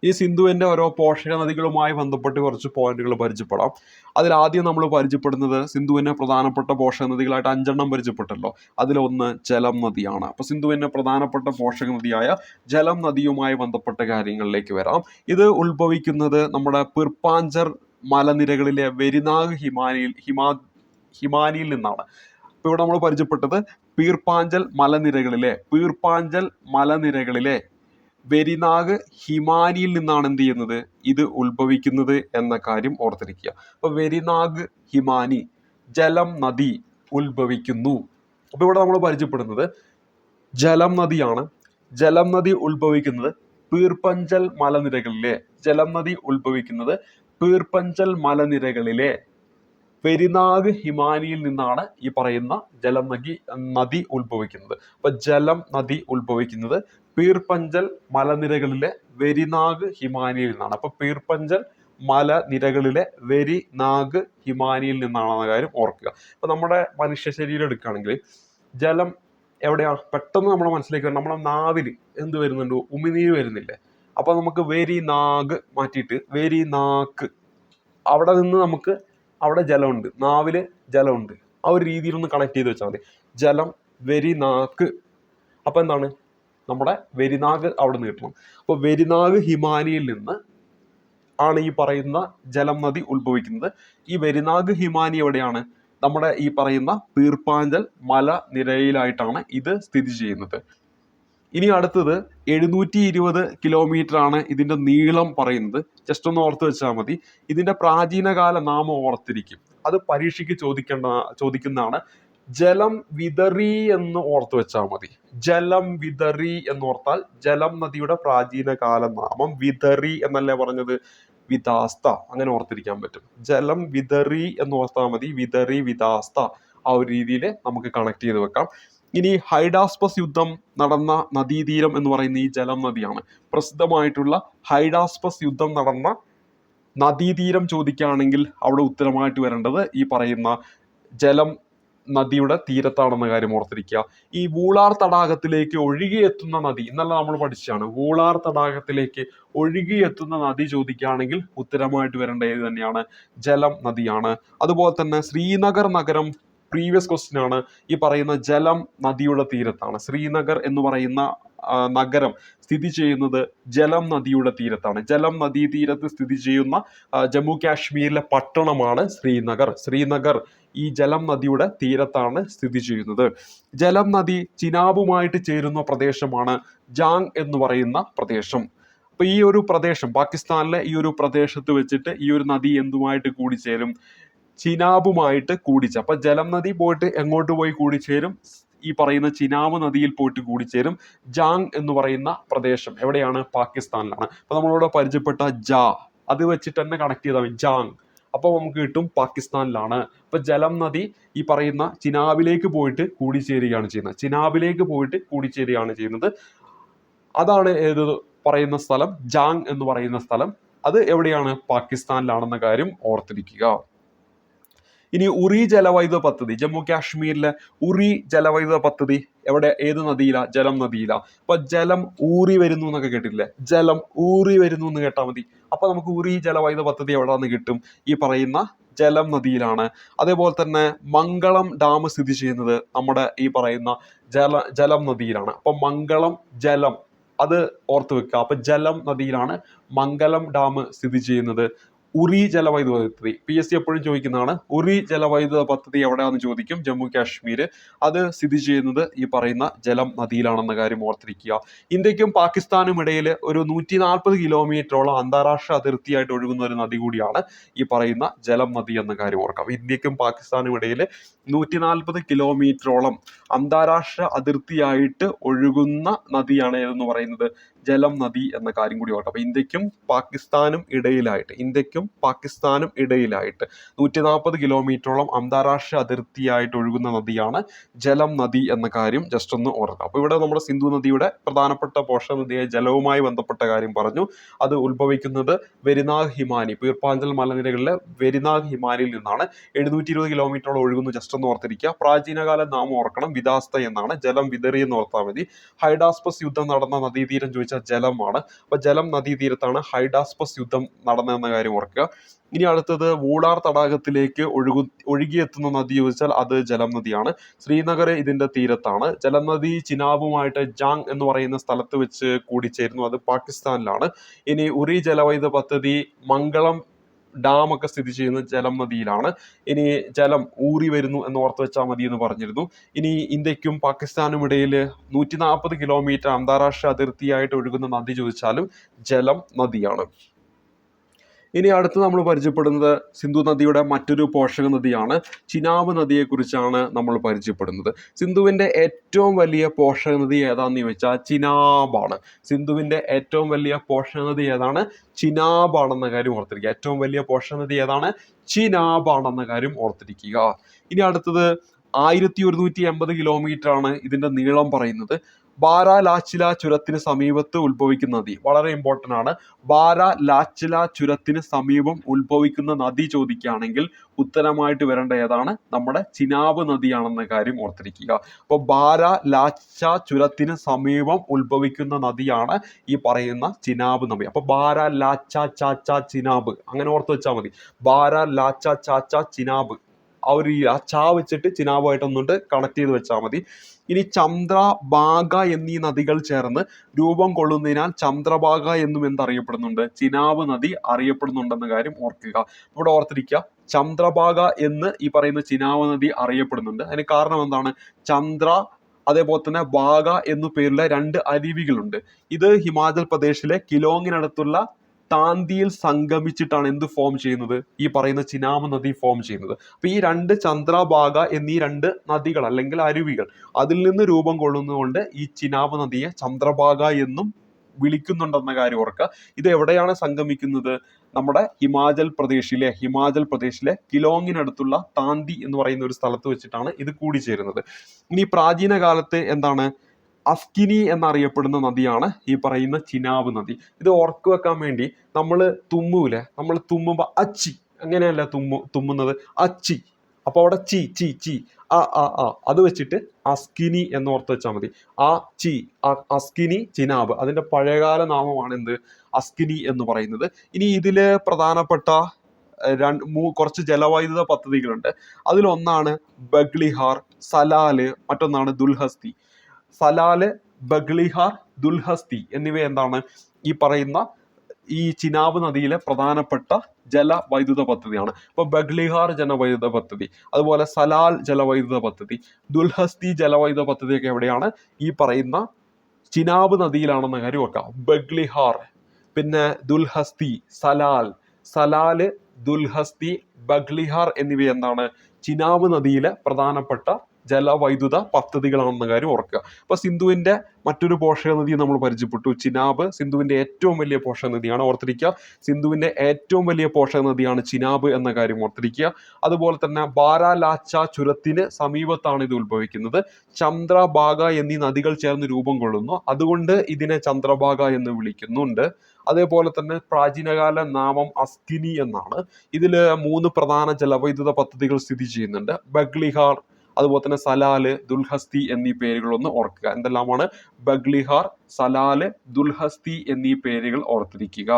ഈ സിന്ധുവിന്റെ ഓരോ പോഷക നദികളുമായി ബന്ധപ്പെട്ട് കുറച്ച് പോയിന്റുകൾ പരിചയപ്പെടാം. അതിൽ ആദ്യം നമ്മൾ പരിചയപ്പെടുന്നത് സിന്ധുവിന്റെ പ്രധാനപ്പെട്ട പോഷക നദികളായിട്ട് 5 പരിചയപ്പെട്ടല്ലോ. അതിലൊന്ന് ജലം നദിയാണ്. അപ്പൊ സിന്ധുവിന്റെ പ്രധാനപ്പെട്ട പോഷക നദിയായ ജലം നദിയുമായി ബന്ധപ്പെട്ട കാര്യങ്ങളിലേക്ക് വരാം. ഇത് ഉത്ഭവിക്കുന്നത് നമ്മുടെ പിർപ്പാഞ്ചർ മലനിരകളിലെ വെരിനാഗ് ഹിമാനിയിൽ നിന്നാണ്. ഇപ്പൊ ഇവിടെ നമ്മൾ പരിചയപ്പെട്ടത് പീർപ്പാഞ്ചൽ മലനിരകളിലെ വെരിനാഗ് ഹിമാനിയിൽ നിന്നാണ് എന്ത് ചെയ്യുന്നത്? ഇത് ഉത്ഭവിക്കുന്നത് എന്ന കാര്യം ഓർത്തിരിക്കുക. അപ്പൊ വെരിനാഗ് ഹിമാനി, ജലം നദി ഉത്ഭവിക്കുന്നു. അപ്പൊ ഇവിടെ നമ്മൾ പരിചയപ്പെടുന്നത് ജലം നദിയാണ്. ജലം നദി ഉത്ഭവിക്കുന്നത് പീർപ്പഞ്ചൽ മലനിരകളിലെ വെരിനാഗ് ഹിമാനിയിൽ നിന്നാണ് ഈ പറയുന്ന ജലം നദി ഉത്ഭവിക്കുന്നത്. അപ്പൊ ജലം നദി ഉത്ഭവിക്കുന്നത് പീർപ്പഞ്ചൽ മലനിരകളിലെ വെരിനാഗ് ഹിമാനിയിൽ നിന്നാണ്. അപ്പൊ പീർപ്പഞ്ചൽ മലനിരകളിലെ വെരിനാഗ് ഹിമാനിയിൽ നിന്നാണെന്ന കാര്യം ഓർക്കുക. അപ്പൊ നമ്മുടെ മനുഷ്യ ശരീരം എടുക്കുകയാണെങ്കിൽ ജലം എവിടെയാണ് പെട്ടെന്ന് നമ്മുടെ മനസ്സിലേക്ക് വരും? നമ്മുടെ നാവിൽ എന്ത് വരുന്നുണ്ട്? ഉമിനീര് വരുന്നില്ലേ? അപ്പൊ നമുക്ക് വെരിനാഗ് മാറ്റിയിട്ട് വെരിനാക്ക്, അവിടെ നിന്ന് നമുക്ക് അവിടെ ജലമുണ്ട്, നാവില് ജലമുണ്ട്, ആ ഒരു രീതിയിൽ ഒന്ന് കണക്ട് ചെയ്ത് വെച്ചാൽ മതി. ജലം വെരിനാക്ക്. അപ്പൊ എന്താണ്? നമ്മുടെ വെരിനാഗ് അവിടെ നിന്ന് കിട്ടണം. അപ്പോൾ വെരിനാഗ് ഹിമാനിയിൽ നിന്ന് ആണ് ഈ പറയുന്ന ജലം നദി ഉത്ഭവിക്കുന്നത്. ഈ വെരിനാഗ് ഹിമാനി എവിടെയാണ്? നമ്മുടെ ഈ പറയുന്ന പീർപ്പാഞ്ചൽ മലനിരയിലായിട്ടാണ് ഇത് സ്ഥിതി ചെയ്യുന്നത്. ഇനി അടുത്തത് 720 കിലോമീറ്റർ ആണ് ഇതിന്റെ നീളം പറയുന്നത്. ജസ്റ്റ് ഒന്ന് ഓർത്ത് വെച്ചാൽ മതി. ഇതിന്റെ പ്രാചീനകാല നാമം ഓർത്തിരിക്കും, അത് പരീക്ഷയ്ക്ക് ചോദിക്കുന്നതാണ്. ജലം വിതറി എന്ന് ഓർത്ത് വെച്ചാൽ മതി. ജലം വിതറി എന്ന് ഓർത്താൽ ജലം നദിയുടെ പ്രാചീന കാല നാമം വിതറി എന്നല്ലേ പറഞ്ഞത്? വിതാസ്ത, അങ്ങനെ ഓർത്തിരിക്കാൻ പറ്റും. ജലം വിതറി എന്ന് ഓർത്താൽ മതി. വിതറി, വിതാസ്ത, ആ ഒരു രീതിയിൽ നമുക്ക് കണക്ട് ചെയ്ത് വെക്കാം. ഇനി ഹൈഡാസ്പസ് യുദ്ധം നടന്ന നദീതീരം എന്ന് പറയുന്ന ഈ ജലം നദിയാണ്. പ്രസിദ്ധമായിട്ടുള്ള ഹൈഡാസ്പസ് യുദ്ധം നടന്ന നദീതീരം ചോദിക്കുകയാണെങ്കിൽ അവിടെ ഉത്തരമായിട്ട് വരേണ്ടത് ഈ പറയുന്ന ജലം നദിയുടെ തീരത്താണെന്ന കാര്യം ഓർത്തിരിക്കുക. ഈ വൂളാർ തടാകത്തിലേക്ക് ഒഴുകിയെത്തുന്ന നദി ഇന്നലെ നമ്മൾ പഠിച്ചാണ്. വൂളാർ തടാകത്തിലേക്ക് ഒഴുകിയെത്തുന്ന നദി ചോദിക്കുകയാണെങ്കിൽ ഉത്തരമായിട്ട് വരേണ്ട ഏത് തന്നെയാണ്? ജലം നദിയാണ്. അതുപോലെ തന്നെ ശ്രീനഗർ നഗരം പ്രീവിയസ് ക്വസ്റ്റ്യൻ ആണ്. ഈ പറയുന്ന ജലം നദിയുടെ തീരത്താണ്. ശ്രീനഗർ എന്ന് പറയുന്ന നഗരം സ്ഥിതി ചെയ്യുന്നത് ജലം നദിയുടെ തീരത്താണ്. ജലം നദീ തീരത്ത് സ്ഥിതി ചെയ്യുന്ന ജമ്മു കാശ്മീരിലെ പട്ടണമാണ് ശ്രീനഗർ. ശ്രീനഗർ ഈ ജലം നദിയുടെ തീരത്താണ് സ്ഥിതി ചെയ്യുന്നത്. ജലം നദി ചിനാബുമായിട്ട് ചേരുന്ന പ്രദേശമാണ് ജാങ് എന്ന് പറയുന്ന പ്രദേശം. അപ്പൊ ഈ ഒരു പ്രദേശം, പാകിസ്ഥാനിലെ ഈ ഒരു പ്രദേശത്ത് വെച്ചിട്ട് ഈ ഒരു നദി എന്തുമായിട്ട് കൂടിച്ചേരും? ചിനാബുമായിട്ട് കൂടിച്ചേരും. അപ്പൊ ജലം നദി പോയിട്ട് എങ്ങോട്ട് പോയി കൂടിച്ചേരും? ഈ പറയുന്ന ചിനാബ് നദിയിൽ പോയിട്ട് കൂടിച്ചേരും. ജാങ് എന്ന് പറയുന്ന പ്രദേശം എവിടെയാണ്? പാകിസ്ഥാനിലാണ്. അപ്പൊ നമ്മളിവിടെ പരിചയപ്പെട്ട ജാ, അത് വെച്ചിട്ട് തന്നെ കണക്ട് ചെയ്താൽ മതി. ജാങ്, അപ്പൊ നമുക്ക് കിട്ടും പാകിസ്ഥാനിലാണ്. അപ്പൊ ജലം നദി ഈ പറയുന്ന ചിനാബിലേക്ക് പോയിട്ട് കൂടിച്ചേരുകയാണ് ചെയ്യുന്നത്. ചിനാബിലേക്ക് പോയിട്ട് കൂടിച്ചേരുകയാണ് ചെയ്യുന്നത്. അതാണ് ഏത് പറയുന്ന സ്ഥലം? ജാങ് എന്ന് പറയുന്ന സ്ഥലം. അത് എവിടെയാണ്? പാകിസ്ഥാനിലാണെന്ന കാര്യം ഓർത്തിരിക്കുക. ഇനി ഉറി ജലവൈദ്യുത പദ്ധതി, ജമ്മു കാശ്മീരിലെ ഉറി ജലവൈദ്യുത പദ്ധതി എവിടെ? ഏത് നദിയിലാ? ജലം നദിയിലാ. അപ്പൊ ജലം ഊറി വരുന്നു എന്നൊക്കെ കേട്ടില്ലേ? ജലം ഊറി വരുന്നു എന്ന് കേട്ടാൽ മതി. അപ്പൊ നമുക്ക് ഉറി ജലവൈദ്യുത പദ്ധതി എവിടെന്ന് കിട്ടും? ഈ പറയുന്ന ജലം നദിയിലാണ്. അതേപോലെ തന്നെ മംഗളം ഡാം സ്ഥിതി ചെയ്യുന്നത് നമ്മുടെ ഈ പറയുന്ന ജലം നദിയിലാണ്. അപ്പൊ മംഗളം ജലം, അത് ഓർത്ത് വെക്കുക. അപ്പൊ ജലം നദിയിലാണ് മംഗലം ഡാം സ്ഥിതി ചെയ്യുന്നത്. ഉറി ജലവൈദ്യുത പദ്ധതി PSC എപ്പോഴും ചോദിക്കുന്നതാണ്. ഉറി ജലവൈദ്യുത പദ്ധതി എവിടെയാണെന്ന് ചോദിക്കും. ജമ്മു കാശ്മീർ. അത് സ്ഥിതി ചെയ്യുന്നത് ഈ പറയുന്ന ജലം നദിയിലാണെന്ന കാര്യം ഓർത്തിരിക്കുക. ഇന്ത്യക്കും പാകിസ്ഥാനും ഇടയിൽ ഒരു 140 കിലോമീറ്ററോളം അന്താരാഷ്ട്ര അതിർത്തിയായിട്ട് ഒഴുകുന്ന ഒരു നദി കൂടിയാണ് ഈ പറയുന്ന ജലം നദി എന്ന കാര്യം ഓർക്കാം. ഇന്ത്യക്കും പാകിസ്ഥാനും ഇടയിൽ 140 കിലോമീറ്ററോളം അന്താരാഷ്ട്ര അതിർത്തിയായിട്ട് ഒഴുകുന്ന നദിയാണ് ഏതെന്ന് പറയുന്നത്? ജലം നദി എന്ന കാര്യം കൂടി ഓർക്കാം. അപ്പൊ ഇന്ത്യക്കും പാകിസ്ഥാനും ഇടയിലായിട്ട് 140 കിലോമീറ്ററോളം അന്താരാഷ്ട്ര അതിർത്തിയായിട്ട് ഒഴുകുന്ന നദിയാണ് ജലം നദി എന്ന കാര്യം ജസ്റ്റ് ഒന്ന് ഓർക്കാം. അപ്പൊ ഇവിടെ നമ്മുടെ സിന്ധു നദിയുടെ പ്രധാനപ്പെട്ട പോഷക നദിയായ ജലവുമായി ബന്ധപ്പെട്ട കാര്യം പറഞ്ഞു. അത് ഉത്ഭവിക്കുന്നത് വെരിനാഗ് ഹിമാനി, പീർപ്പാഞ്ചൽ മലനിരകളിലെ വെരിനാഗ് ഹിമാനിയിൽ നിന്നാണ്. 720 കിലോമീറ്ററോളം ഒഴുകുന്നു. ജസ്റ്റ് ഒന്ന് ഓർത്തിരിക്കുക. പ്രാചീനകാല നാമം ഓർക്കണം, വിതാസ്ത എന്നാണ്. ജലം വിതറി എന്ന് ഓർത്താൽ മതി. ഹൈഡാസ്പസ് യുദ്ധം നടന്ന നദീതീരം ചോദിച്ചാൽ ജലമാണ്. അപ്പൊ ജലം നദീതീരത്താണ് ഹൈഡാസ്പസ് യുദ്ധം നടന്നതെന്ന കാര്യം ഓർക്കുക. ഇനി അടുത്തത് വൂളാർ തടാകത്തിലേക്ക് ഒഴുകിയെത്തുന്ന നദി ചോദിച്ചാൽ അത് ജലം നദിയാണ്. ശ്രീനഗർ ഇതിന്റെ തീരത്താണ്. ജലം നദി ചിനാബുമായിട്ട് ജാങ് എന്ന് പറയുന്ന സ്ഥലത്ത് വെച്ച് കൂടിച്ചേരുന്നു. അത് പാകിസ്ഥാനിലാണ്. ഇനി ഉറി ജലവൈദ്യുത പദ്ധതി മംഗളം ഡാം ഒക്കെ സ്ഥിതി ചെയ്യുന്ന ജലം നദിയിലാണ്. ഇനി ജലം ഊറി വരുന്നു എന്ന് ഓർത്ത് വെച്ചാൽ മതി എന്ന് പറഞ്ഞിരുന്നു. ഇനി ഇന്ത്യക്കും പാകിസ്ഥാനും ഇടയിൽ 140 കിലോമീറ്റർ അന്താരാഷ്ട്ര അതിർത്തിയായിട്ട് ഒഴുകുന്ന നദി ചോദിച്ചാലും ജലം നദിയാണ്. ഇനി അടുത്ത് നമ്മൾ പരിചയപ്പെടുന്നത് സിന്ധു നദിയുടെ മറ്റൊരു പോഷക നദിയാണ്. ചിനാബ് നദിയെക്കുറിച്ചാണ് നമ്മൾ പരിചയപ്പെടുന്നത്. സിന്ധുവിന്റെ ഏറ്റവും വലിയ പോഷക നദി ഏതാണെന്ന് ചോദിച്ചാൽ ചിനാബാണ്. സിന്ധുവിന്റെ ഏറ്റവും വലിയ പോഷക നദി ഏതാണ്? ചിനാബാണെന്ന കാര്യം ഓർത്തിരിക്കുക. ഏറ്റവും വലിയ പോഷക നദി ഏതാണ്? ചിനാബാണെന്ന കാര്യം ഓർത്തിരിക്കുക. ഇനി അടുത്തത് 1180 കിലോമീറ്റർ ആണ് ഇതിന്റെ നീളം പറയുന്നത്. ബാരാലാച്ചില ചുരത്തിന് സമീപത്ത് ഉത്ഭവിക്കുന്ന നദി വളരെ ഇമ്പോർട്ടൻ്റ് ആണ്. ബാരാലാച്ചില ചുരത്തിന് സമീപം ഉത്ഭവിക്കുന്ന നദി ചോദിക്കുകയാണെങ്കിൽ ഉത്തരമായിട്ട് വരേണ്ട ഏതാണ്? നമ്മുടെ ചിനാബ് നദിയാണെന്ന കാര്യം ഓർത്തിരിക്കുക. അപ്പോൾ ബാരാലാച്ച ചുരത്തിന് സമീപം ഉത്ഭവിക്കുന്ന നദിയാണ് ഈ പറയുന്ന ചിനാബ് നദി. അപ്പൊ ബാരാലാച്ച ചാച്ച ചിനാബ് അങ്ങനെ ഓർത്ത് വെച്ചാൽ മതി. ബാരാലാച്ച ചാച്ച ചിനാബ്. ആ ചാ വെച്ചിട്ട് ചിനാബുമായിട്ട് ഒന്നുകൊണ്ട് കണക്ട് ചെയ്ത് വെച്ചാൽ മതി. ഇനി ചന്ദ്രഭാഗ എന്നീ നദികൾ ചേർന്ന് രൂപം കൊള്ളുന്നതിനാൽ ചന്ദ്രഭാഗ എന്നും എന്തറിയപ്പെടുന്നുണ്ട്, ചിനാബ് നദി അറിയപ്പെടുന്നുണ്ടെന്ന കാര്യം ഓർക്കുക. ഇവിടെ ഓർത്തിരിക്കുക, ചന്ദ്രഭാഗ എന്ന് ഈ പറയുന്ന ചിനാബ് നദി അറിയപ്പെടുന്നുണ്ട്. അതിന് കാരണം എന്താണ്, ചന്ദ്ര അതേപോലെ തന്നെ ഭാഗ എന്നു പേരുള്ള 2 അരുവികളുണ്ട്. ഇത് ഹിമാചൽ പ്രദേശിലെ കിലോങ്ങിനടുത്തുള്ള താന്തിയിൽ സംഗമിച്ചിട്ടാണ് എന്ത് ഫോം ചെയ്യുന്നത്, ഈ പറയുന്ന ചിനാബ് നദി ഫോം ചെയ്യുന്നത്. അപ്പൊ ഈ 2 ചന്ദ്രഭാഗ എന്നീ 2 നദികൾ അല്ലെങ്കിൽ അരുവികൾ അതിൽ നിന്ന് രൂപം കൊള്ളുന്നതുകൊണ്ട് ഈ ചിനാബ് നദിയെ ചന്ദ്രഭാഗ എന്നും വിളിക്കുന്നുണ്ടെന്ന കാര്യം ഓർക്കുക. ഇത് എവിടെയാണ് സംഗമിക്കുന്നത്, നമ്മുടെ ഹിമാചൽ പ്രദേശിലെ കിലോങ്ങിനടുത്തുള്ള താന്തി എന്ന് പറയുന്ന ഒരു സ്ഥലത്ത് വെച്ചിട്ടാണ് ഇത് കൂടിച്ചേരുന്നത്. ഇനി പ്രാചീന കാലത്ത് എന്താണ്, അസ്കിനി എന്നറിയപ്പെടുന്ന നദിയാണ് ഈ പറയുന്ന ചിനാബ് നദി. ഇത് ഓർത്തു വെക്കാൻ വേണ്ടി നമ്മൾ തുമ്മുമ്പോൾ അച്ചി, അങ്ങനെയല്ല തുമ്മുന്നത്, അച്ചി. അപ്പൊ അവിടെ ചി ചി ചി അത് വെച്ചിട്ട് അസ്കിനി എന്ന് ഓർത്ത് വെച്ചാൽ മതി. അസ്കിനി ചിനാബ്, അതിന്റെ പഴയകാല നാമമാണ് എന്ത്, അസ്കിനി എന്ന് പറയുന്നത്. ഇനി ഇതില് പ്രധാനപ്പെട്ട കുറച്ച് ജലവൈദ്യുത പദ്ധതികളുണ്ട്. അതിലൊന്നാണ് ബഗ്ലിഹാർ, സലാല്, മറ്റൊന്നാണ് ദുൽഹസ്തി. സലാല്, ബഗ്ലിഹാർ, ദുൽഹസ്തി എന്നിവ എന്താണ്, ഈ പറയുന്ന ഈ ചിനാബ് നദിയിലെ പ്രധാനപ്പെട്ട ജലവൈദ്യുത പദ്ധതിയാണ്. ഇപ്പൊ ബഗ്ലിഹാർ ജലവൈദ്യുത പദ്ധതി, അതുപോലെ സലാൽ ജലവൈദ്യുത പദ്ധതി, ദുൽഹസ്തി ജലവൈദ്യുത പദ്ധതിയൊക്കെ എവിടെയാണ്, ഈ പറയുന്ന ചിനാബ് നദിയിലാണെന്ന കാര്യം ഓർക്കാം. ബഗ്ലിഹാർ, പിന്നെ ദുൽഹസ്തി, സലാല്, ദുൽഹസ്തി, ബഗ്ലിഹാർ എന്നിവ എന്താണ്, ചിനാബ് നദിയിലെ പ്രധാനപ്പെട്ട ജലവൈദ്യുത പദ്ധതികളാണെന്ന കാര്യം ഓർക്കുക. അപ്പൊ സിന്ധുവിന്റെ മറ്റൊരു പോഷക നദി നമ്മൾ പരിചയപ്പെട്ടു, ചിനാബ്. സിന്ധുവിന്റെ ഏറ്റവും വലിയ പോഷക നദിയാണ്, ഓർത്തിരിക്കുക. സിന്ധുവിന്റെ ഏറ്റവും വലിയ പോഷക നദിയാണ് ചിനാബ് എന്ന കാര്യം ഓർത്തിരിക്കുക. അതുപോലെ തന്നെ ബാരാലാച്ച ചുരത്തിന് സമീപത്താണ് ഇത് ഉത്ഭവിക്കുന്നത്. ചന്ദ്രഭാഗ എന്നീ നദികൾ ചേർന്ന് രൂപം കൊള്ളുന്നു, അതുകൊണ്ട് ഇതിനെ ചന്ദ്രഭാഗ എന്ന് വിളിക്കുന്നുണ്ട്. അതേപോലെ തന്നെ പ്രാചീനകാല നാമം അസ്കിനി എന്നാണ്. ഇതില് 3 പ്രധാന ജലവൈദ്യുത പദ്ധതികൾ സ്ഥിതി ചെയ്യുന്നുണ്ട്. ബഗ്ലിഹാർ, അതുപോലെ തന്നെ സലാല്, ദുൽഹസ്തി എന്നീ പേരുകളൊന്ന് ഓർക്കുക. എന്തെല്ലാമാണ്, ബഗ്ലിഹാർ, സലാല്, ദുൽഹസ്തി എന്നീ പേരുകൾ ഓർത്തിരിക്കുക.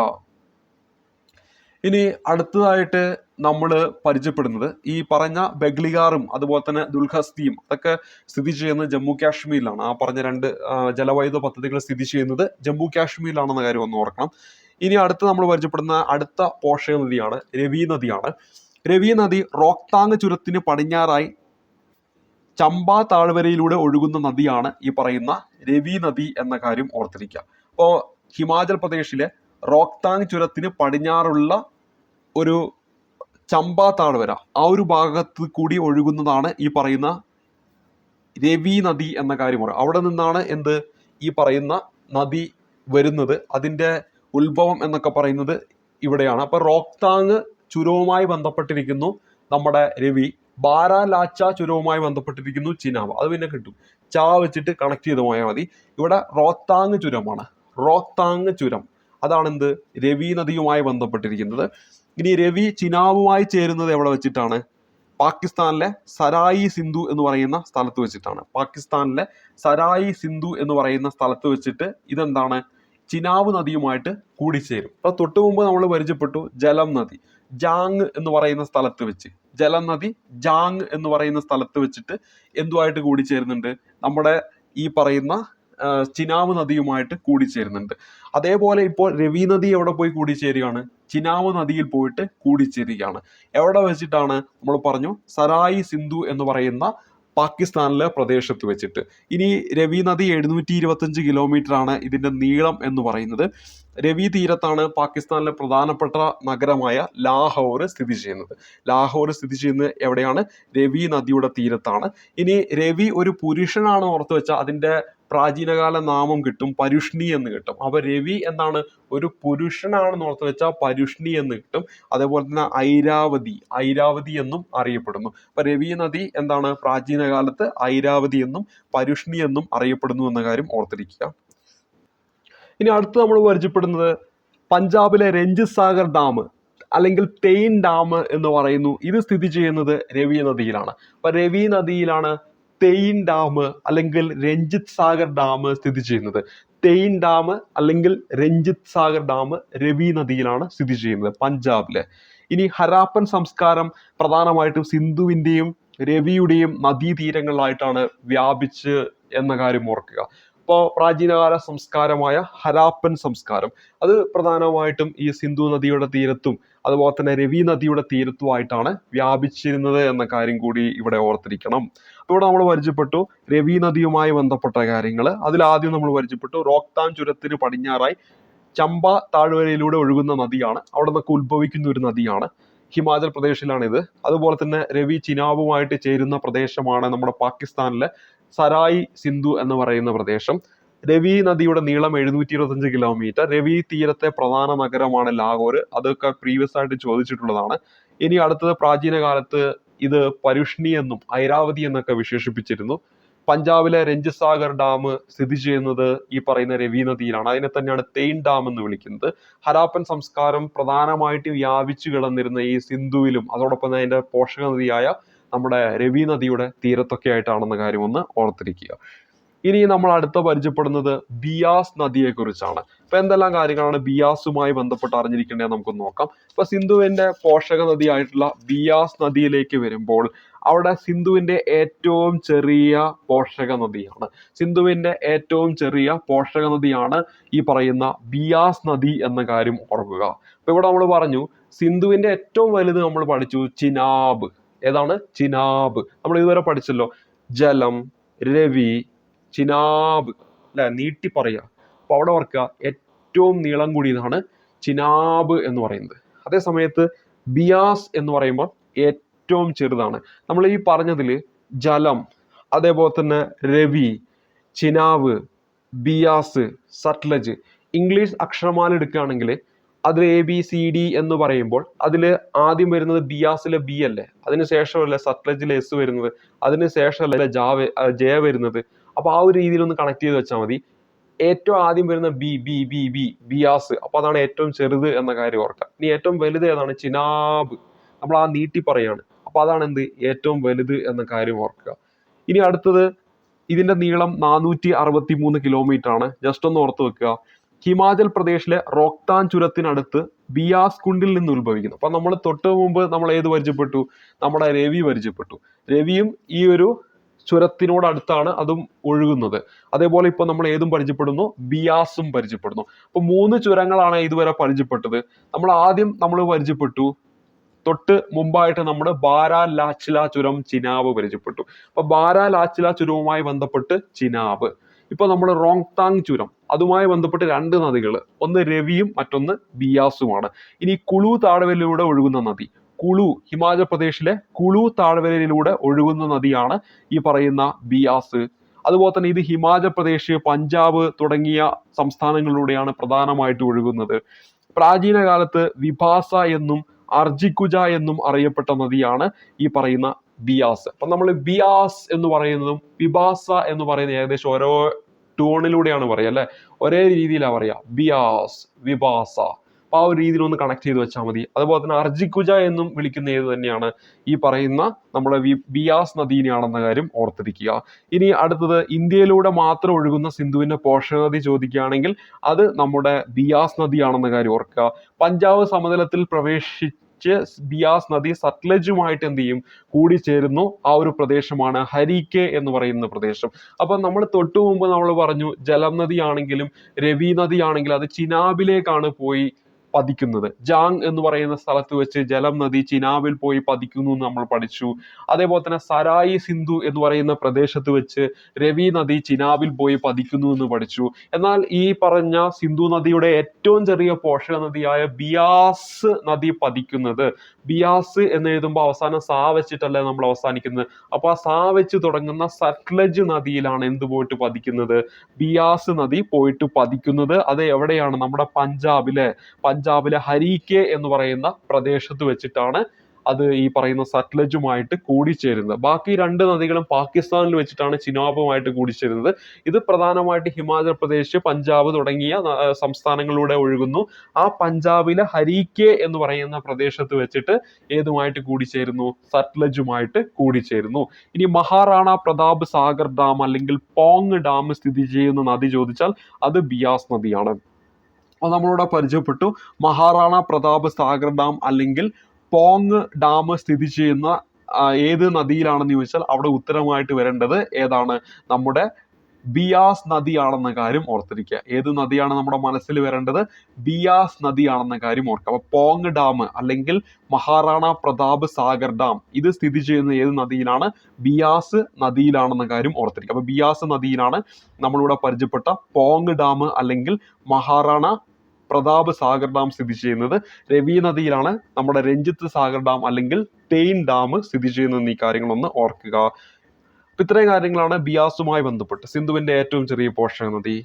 ഇനി അടുത്തതായിട്ട് നമ്മൾ പരിചയപ്പെടുന്നത് ഈ പറഞ്ഞ ബഗ്ലിഹാറും അതുപോലെ തന്നെ ദുൽഹസ്തിയും അതൊക്കെ സ്ഥിതി ചെയ്യുന്നത് ജമ്മു കാശ്മീരിലാണ്. ആ പറഞ്ഞ 2 ജലവൈദ്യുത പദ്ധതികൾ സ്ഥിതി ചെയ്യുന്നത് ജമ്മു കാശ്മീരിലാണെന്ന കാര്യം ഒന്ന് ഓർക്കണം. ഇനി നമ്മൾ പരിചയപ്പെടുന്ന അടുത്ത പോഷക നദിയാണ് രവി നദിയാണ്. രവി നദി റോക്താങ് ചുരത്തിന് പടിഞ്ഞാറായി ചമ്പ താഴ്വരയിലൂടെ ഒഴുകുന്ന നദിയാണ് ഈ പറയുന്ന രവി നദി എന്ന കാര്യം ഓർത്തിരിക്കുക. അപ്പോൾ ഹിമാചൽ പ്രദേശിലെ റോക്താങ് ചുരത്തിന് പടിഞ്ഞാറുള്ള ഒരു ചമ്പ താഴ്വര, ആ ഒരു ഭാഗത്ത് കൂടി ഒഴുകുന്നതാണ് ഈ പറയുന്ന രവി നദി എന്ന കാര്യം പറയാം. അവിടെ നിന്നാണ് ഈ പറയുന്ന നദി വരുന്നത്. അതിൻ്റെ ഉത്ഭവം എന്നൊക്കെ പറയുന്നത് ഇവിടെയാണ്. അപ്പൊ റോക്താങ് ചുരവുമായി ബന്ധപ്പെട്ടിരിക്കുന്നു നമ്മുടെ രവി, ബാരാലാച്ച ചുരവുമായി ബന്ധപ്പെട്ടിരിക്കുന്നു ചിനാബ്. അത് പിന്നെ കിട്ടും, ചാ വെച്ചിട്ട് കണക്ട് ചെയ്ത് പോയാൽ മതി. ഇവിടെ റോക്താങ് ചുരമാണ്, റോക്താങ് ചുരം അതാണ് രവി നദിയുമായി ബന്ധപ്പെട്ടിരിക്കുന്നത്. ഇനി രവി ചിനാബുമായി ചേരുന്നത് എവിടെ വെച്ചിട്ടാണ്, പാകിസ്ഥാനിലെ സരായി സിന്ധു എന്ന് പറയുന്ന സ്ഥലത്ത് വെച്ചിട്ടാണ്. പാകിസ്ഥാനിലെ സരായി സിന്ധു എന്ന് പറയുന്ന സ്ഥലത്ത് വെച്ചിട്ട് ഇതെന്താണ്, ചിനാബ് നദിയുമായിട്ട് കൂടിച്ചേരും. അപ്പൊ തൊട്ടു മുമ്പ് നമ്മൾ പരിചയപ്പെട്ടു ജലം നദി, ജാങ് എന്ന് പറയുന്ന സ്ഥലത്ത് വെച്ച്, ജലം നദി ജാങ് എന്ന് പറയുന്ന സ്ഥലത്ത് വെച്ചിട്ട് എന്തുമായിട്ട് കൂടിച്ചേരുന്നുണ്ട്, നമ്മുടെ ഈ പറയുന്ന ചിനാബ് നദിയുമായിട്ട് കൂടിച്ചേരുന്നുണ്ട്. അതേപോലെ ഇപ്പോൾ രവി നദി എവിടെ പോയി കൂടിച്ചേരുകയാണ്, ചിനാബ് നദിയിൽ പോയിട്ട് കൂടിച്ചേരുകയാണ്. എവിടെ വെച്ചിട്ടാണ്, നമ്മൾ പറഞ്ഞു സരായി സിന്ധു എന്ന് പറയുന്ന പാകിസ്ഥാനിലെ പ്രദേശത്ത് വെച്ചിട്ട്. ഇനി രവി നദി 725 കിലോമീറ്റർ ആണ് ഇതിന്റെ നീളം എന്ന് പറയുന്നത്. രവി തീരത്താണ് പാകിസ്ഥാനിലെ പ്രധാനപ്പെട്ട നഗരമായ ലാഹോർ സ്ഥിതി ചെയ്യുന്നത്. ലാഹോർ സ്ഥിതി ചെയ്യുന്നത് എവിടെയാണ്, രവി നദിയുടെ തീരത്താണ്. ഇനി രവി ഒരു പുരുഷനാണ് ഓർത്ത് വെച്ചാൽ അതിന്റെ പ്രാചീനകാല നാമം കിട്ടും, പരുഷ്ണി എന്ന് കിട്ടും. അപ്പൊ രവി എന്താണ്, ഒരു പുരുഷനാണെന്ന് ഓർത്ത് വെച്ചാൽ പരുഷ്ണി എന്ന് കിട്ടും. അതേപോലെ തന്നെ ഐരാവതി എന്നും അറിയപ്പെടുന്നു. അപ്പൊ രവി നദി എന്താണ്, പ്രാചീന കാലത്ത് ഐരാവതി എന്നും പരുഷ്ണി എന്നും അറിയപ്പെടുന്നു എന്ന കാര്യം ഓർത്തിരിക്കുക. ഇനി അടുത്ത് നമ്മൾ പരിചയപ്പെടുന്നത് പഞ്ചാബിലെ രഞ്ജിത് സാഗർ ഡാം അല്ലെങ്കിൽ തെയിൻ ഡാം എന്ന് പറയുന്നു. ഇത് സ്ഥിതി ചെയ്യുന്നത് രവി നദിയിലാണ്. അപ്പൊ രവി നദിയിലാണ് തെയിൻ ഡാം അല്ലെങ്കിൽ രഞ്ജിത് സാഗർ ഡാം സ്ഥിതി ചെയ്യുന്നത്. തെയിൻ ഡാം അല്ലെങ്കിൽ രഞ്ജിത് സാഗർ ഡാം രവി നദിയിലാണ് സ്ഥിതി ചെയ്യുന്നത് പഞ്ചാബിലെ. ഇനി ഹരാപ്പൻ സംസ്കാരം പ്രധാനമായിട്ടും സിന്ധുവിന്റെയും രവിയുടെയും നദീതീരങ്ങളിലായിട്ടാണ് വ്യാപിച്ച് എന്ന കാര്യം ഓർക്കുക. ഇപ്പോൾ പ്രാചീനകാല സംസ്കാരമായ ഹരാപ്പൻ സംസ്കാരം അത് പ്രധാനമായിട്ടും ഈ സിന്ധു നദിയുടെ തീരത്തും അതുപോലെ തന്നെ രവി നദിയുടെ തീരത്തുമായിട്ടാണ് വ്യാപിച്ചിരുന്നത് എന്ന കാര്യം കൂടി ഇവിടെ ഓർത്തിരിക്കണം. ഇവിടെ നമ്മൾ പരിചയപ്പെട്ടു രവി നദിയുമായി ബന്ധപ്പെട്ട കാര്യങ്ങൾ. അതിലാദ്യം നമ്മൾ പരിചയപ്പെട്ടു റോക്താൻ ചുരത്തിന് പടിഞ്ഞാറായി ചമ്പ താഴ്വരയിലൂടെ ഒഴുകുന്ന നദിയാണ്, അവിടെ നിന്നൊക്കെ ഉത്ഭവിക്കുന്ന ഒരു നദിയാണ്, ഹിമാചൽ പ്രദേശിലാണിത്. അതുപോലെ തന്നെ രവി ചിനാബുമായിട്ട് ചേരുന്ന പ്രദേശമാണ് നമ്മുടെ പാകിസ്ഥാനിലെ സരായ് സിന്ധു എന്ന് പറയുന്ന പ്രദേശം. രവി നദിയുടെ നീളം 725 കിലോമീറ്റർ. രവി തീരത്തെ പ്രധാന നഗരമാണ് ലാഹോർ. അതൊക്കെ പ്രീവിയസ് ആയിട്ട് ചോദിച്ചിട്ടുള്ളതാണ്. ഇനി അടുത്തത് പ്രാചീന കാലത്ത് ഇത് പരുഷ്ണി എന്നും ഐരാവതി എന്നൊക്കെ വിശേഷിപ്പിച്ചിരുന്നു. പഞ്ചാബിലെ രഞ്ജിസാഗർ ഡാം സ്ഥിതി ചെയ്യുന്നത് ഈ പറയുന്ന രവി നദിയിലാണ്. അതിനെ തന്നെയാണ് തെയിൻ ഡാം എന്ന് വിളിക്കുന്നത്. ഹരാപ്പൻ സംസ്കാരം പ്രധാനമായിട്ട് വ്യാപിച്ചു കിടന്നിരുന്ന ഈ സിന്ധുവിലും അതോടൊപ്പം തന്നെ അതിന്റെ പോഷക നദിയായ നമ്മുടെ രവി നദിയുടെ തീരത്തൊക്കെ ആയിട്ടാണെന്ന കാര്യം ഒന്ന് ഓർത്തിരിക്കുക. ഇനി നമ്മൾ അടുത്ത പരിചയപ്പെടുന്നത് ബിയാസ് നദിയെ കുറിച്ചാണ്. ഇപ്പൊ എന്തെല്ലാം കാര്യങ്ങളാണ് ബിയാസുമായി ബന്ധപ്പെട്ട് അറിഞ്ഞിരിക്കേണ്ടത് നമുക്കൊന്ന് നോക്കാം. ഇപ്പൊ സിന്ധുവിന്റെ പോഷക നദിയായിട്ടുള്ള ബിയാസ് നദിയിലേക്ക് വരുമ്പോൾ അവിടെ സിന്ധുവിന്റെ ഏറ്റവും ചെറിയ പോഷക നദിയാണ്. സിന്ധുവിന്റെ ഏറ്റവും ചെറിയ പോഷക നദിയാണ് ഈ പറയുന്ന ബിയാസ് നദി എന്ന കാര്യം ഓർക്കുക. അപ്പൊ ഇവിടെ നമ്മൾ പറഞ്ഞു സിന്ധുവിന്റെ ഏറ്റവും വലുത് നമ്മൾ പഠിച്ചു ചിനാബ്. ഏതാണ്? ചിനാബ്. നമ്മൾ ഇതുവരെ പഠിച്ചല്ലോ, ജലം, രവി, ചിനാബ് അല്ലെ, നീട്ടി പറയുക. അപ്പൊ അവിടെ ഓർക്കുക ഏറ്റവും നീളം കൂടിയതാണ് ചിനാബ് എന്ന് പറയുന്നത്. അതേ സമയത്ത് ബിയാസ് എന്ന് പറയുമ്പോൾ ഏറ്റവും ചെറുതാണ്. നമ്മൾ ഈ പറഞ്ഞതിൽ ജലം, അതേപോലെ തന്നെ രവി, ചിനാബ്, ബിയാസ്, സത്ലജ് ഇംഗ്ലീഷ് അക്ഷരമാല എടുക്കുകയാണെങ്കിൽ അതിൽ ABCD എന്ന് പറയുമ്പോൾ അതിൽ ആദ്യം വരുന്നത് ബിയാസിലെ ബി അല്ലേ, അതിന് ശേഷമല്ലേ സത്ലജിലെ എസ് വരുന്നത്, അതിന് ശേഷമല്ലേ ജെ വരുന്നത്. അപ്പൊ ആ ഒരു രീതിയിൽ ഒന്ന് കണക്ട് ചെയ്ത് വെച്ചാൽ മതി. ഏറ്റവും ആദ്യം വരുന്ന B B B B Beas, അപ്പൊ അതാണ് ഏറ്റവും ചെറുത് എന്ന കാര്യം ഓർക്കാം. ഇനി ഏറ്റവും വലുത് ഏതാണ്? ചിനാബ്. നമ്മൾ ആ നീട്ടി പറയാണ്, അപ്പൊ അതാണ് എന്ത് ഏറ്റവും വലുത് എന്ന കാര്യം ഓർക്കുക. ഇനി അടുത്തത് ഇതിന്റെ നീളം 463 കിലോമീറ്റർ ആണ്. ജസ്റ്റ് ഒന്ന് ഓർത്ത് വെക്കുക. ഹിമാചൽ പ്രദേശിലെ റോക്താൻ ചുരത്തിനടുത്ത് ബിയാസ് കുണ്ടിൽ നിന്ന് ഉത്ഭവിക്കുന്നു. അപ്പൊ നമ്മൾ തൊട്ട് മുമ്പ് നമ്മൾ ഏത് പരിചയപ്പെട്ടു? നമ്മുടെ രവി പരിചയപ്പെട്ടു. രവിയും ഈ ഒരു ചുരത്തിനോടടുത്താണ് അതും ഒഴുകുന്നത്. അതേപോലെ ഇപ്പൊ നമ്മൾ ഏതും പരിചയപ്പെടുന്നു? ബിയാസും പരിചയപ്പെടുന്നു. അപ്പൊ 3 ചുരങ്ങളാണ് ഇതുവരെ പരിചയപ്പെട്ടത്. നമ്മൾ ആദ്യം പരിചയപ്പെട്ടു തൊട്ട് മുമ്പായിട്ട് നമ്മൾ ബാരാലാച്ചില ചുരം ചിനാബ് പരിചയപ്പെട്ടു. അപ്പൊ ബാരാലാച്ചില ചുരവുമായി ബന്ധപ്പെട്ട് ചിനാബ്. ഇപ്പൊ നമ്മൾ റോങ്താങ് ചുരം, അതുമായി ബന്ധപ്പെട്ട് 2 നദികൾ, ഒന്ന് രവിയും മറ്റൊന്ന് ബിയാസുമാണ്. ഇനി കുളു താഴ്വരയിലൂടെ ഒഴുകുന്ന നദി, കുളു, ഹിമാചൽ പ്രദേശിലെ കുളു താഴ്വരയിലൂടെ ഒഴുകുന്ന നദിയാണ് ഈ പറയുന്ന ബിയാസ്. അതുപോലെ തന്നെ ഇത് ഹിമാചൽ പ്രദേശ്, പഞ്ചാബ് തുടങ്ങിയ സംസ്ഥാനങ്ങളിലൂടെയാണ് പ്രധാനമായിട്ട് ഒഴുകുന്നത്. പ്രാചീന കാലത്ത് വിഭാസ എന്നും അർജിക്കുജ എന്നും അറിയപ്പെട്ട നദിയാണ് ഈ പറയുന്ന ബിയാസ്. അപ്പൊ നമ്മൾ ബിയാസ് എന്ന് പറയുന്നതും വിഭാസ എന്ന് പറയുന്നത് ഏകദേശം ഓരോ ടോണിലൂടെയാണ് പറയുക അല്ലെ, ഒരേ രീതിയിലാണ് പറയുക. ബിയാസ്, വിഭാസ. അപ്പൊ ആ ഒരു രീതിയിൽ ഒന്ന് കണക്ട് ചെയ്ത് വെച്ചാൽ മതി. അതുപോലെ തന്നെ അർജിക്കുജ എന്നും വിളിക്കുന്ന ഏത് തന്നെയാണ് ഈ പറയുന്ന നമ്മുടെ ബിയാസ് നദീനെയാണെന്ന കാര്യം ഓർത്തിരിക്കുക. ഇനി അടുത്തത് ഇന്ത്യയിലൂടെ മാത്രം ഒഴുകുന്ന സിന്ധുവിന്റെ പോഷക നദി ചോദിക്കുകയാണെങ്കിൽ അത് നമ്മുടെ ബിയാസ് നദിയാണെന്ന കാര്യം ഓർക്കുക. പഞ്ചാബ് സമതലത്തിൽ ബിയാസ് നദി സത്ലജുമായിട്ട് എന്ത് ചെയ്യും? കൂടിച്ചേരുന്നു. ആ ഒരു പ്രദേശമാണ് ഹരിക്കെ എന്ന് പറയുന്ന പ്രദേശം. അപ്പൊ നമ്മൾ തൊട്ടു മുമ്പ് നമ്മൾ പറഞ്ഞു ജലം നദിയാണെങ്കിലും രവി നദിയാണെങ്കിലും അത് ചിനാബിലേക്കാണ് പോയി പതിക്കുന്നത്. ജാങ് എന്ന് പറയുന്ന സ്ഥലത്ത് വെച്ച് ജലം നദി ചിനാബിൽ പോയി പതിക്കുന്നു എന്ന് നമ്മൾ പഠിച്ചു. അതേപോലെ തന്നെ സരായി സിന്ധു എന്ന് പറയുന്ന പ്രദേശത്ത് വെച്ച് രവി നദി ചിനാബിൽ പോയി പതിക്കുന്നു എന്ന് പഠിച്ചു. എന്നാൽ ഈ പറഞ്ഞ സിന്ധു നദിയുടെ ഏറ്റവും ചെറിയ പോഷക നദിയായ ബിയാസ് നദി പതിക്കുന്നത്, ബിയാസ് എന്ന് എഴുതുമ്പോൾ അവസാനം സാ വെച്ചിട്ടല്ലേ നമ്മൾ അവസാനിക്കുന്നത്. അപ്പൊ ആ സാ വെച്ച് തുടങ്ങുന്ന സത്ലജ് നദിയിലാണ് എന്ത് പോയിട്ട് പതിക്കുന്നത്? ബിയാസ് നദി പോയിട്ട് പതിക്കുന്നത്. അത് എവിടെയാണ്? നമ്മുടെ പഞ്ചാബിലെ ഹരിക്കെ എന്ന് പറയുന്ന പ്രദേശത്ത് വെച്ചിട്ടാണ് അത് ഈ പറയുന്ന സത്ലജുമായിട്ട് കൂടിച്ചേരുന്നത്. ബാക്കി 2 നദികളും പാകിസ്ഥാനിൽ വെച്ചിട്ടാണ് ചിനാബുമായിട്ട് കൂടിച്ചേരുന്നത്. ഇത് പ്രധാനമായിട്ട് ഹിമാചൽ പ്രദേശ്, പഞ്ചാബ് തുടങ്ങിയ സംസ്ഥാനങ്ങളിലൂടെ ഒഴുകുന്നു. ആ പഞ്ചാബിലെ ഹരിക്കെ എന്ന് പറയുന്ന പ്രദേശത്ത് വെച്ചിട്ട് ഏതുമായിട്ട് കൂടിച്ചേരുന്നു? സത്ലജുമായിട്ട് കൂടിച്ചേരുന്നു. ഇനി മഹാറാണ പ്രതാപ് സാഗർ ഡാം അല്ലെങ്കിൽ പോങ് ഡാം സ്ഥിതി ചെയ്യുന്ന നദി ചോദിച്ചാൽ അത് ബിയാസ് നദിയാണ്. അത് നമ്മളിവിടെ പരിചയപ്പെട്ടു. മഹാറാണ പ്രതാപ് സാഗർ ഡാം അല്ലെങ്കിൽ പോങ് ഡാം സ്ഥിതി ചെയ്യുന്ന ഏത് നദിയിലാണെന്ന് ചോദിച്ചാൽ അവിടെ ഉത്തരമായിട്ട് വരേണ്ടത് ഏതാണ്? നമ്മുടെ ബിയാസ് നദിയാണെന്ന കാര്യം ഓർത്തിരിക്കുക. ഏത് നദിയാണ് നമ്മുടെ മനസ്സിൽ വരേണ്ടത്? ബിയാസ് നദിയാണെന്ന കാര്യം ഓർക്കുക. അപ്പൊ പോങ് ഡാം അല്ലെങ്കിൽ മഹാറാണ പ്രതാപ് സാഗർ ഡാം ഇത് സ്ഥിതി ചെയ്യുന്ന ഏത് നദിയിലാണ്? ബിയാസ് നദിയിലാണെന്ന കാര്യം ഓർത്തിരിക്കുക. അപ്പൊ ബിയാസ് നദിയിലാണ് നമ്മളിവിടെ പരിചയപ്പെട്ട പോങ് ഡാം അല്ലെങ്കിൽ മഹാറാണ പ്രതാപ് സാഗർ ഡാം സ്ഥിതി ചെയ്യുന്നത്. രവി നദിയിലാണ് നമ്മുടെ രഞ്ജിത്ത് സാഗർ ഡാം അല്ലെങ്കിൽ തെയിൻ ഡാം സ്ഥിതി ചെയ്യുന്നത്. ഈ കാര്യങ്ങളൊന്ന് ഓർക്കുക. ഇത്രയും കാര്യങ്ങളാണ് ബിയാസുമായി ബന്ധപ്പെട്ട്. സിന്ധുവിന്റെ ഏറ്റവും ചെറിയ പോഷക നദി.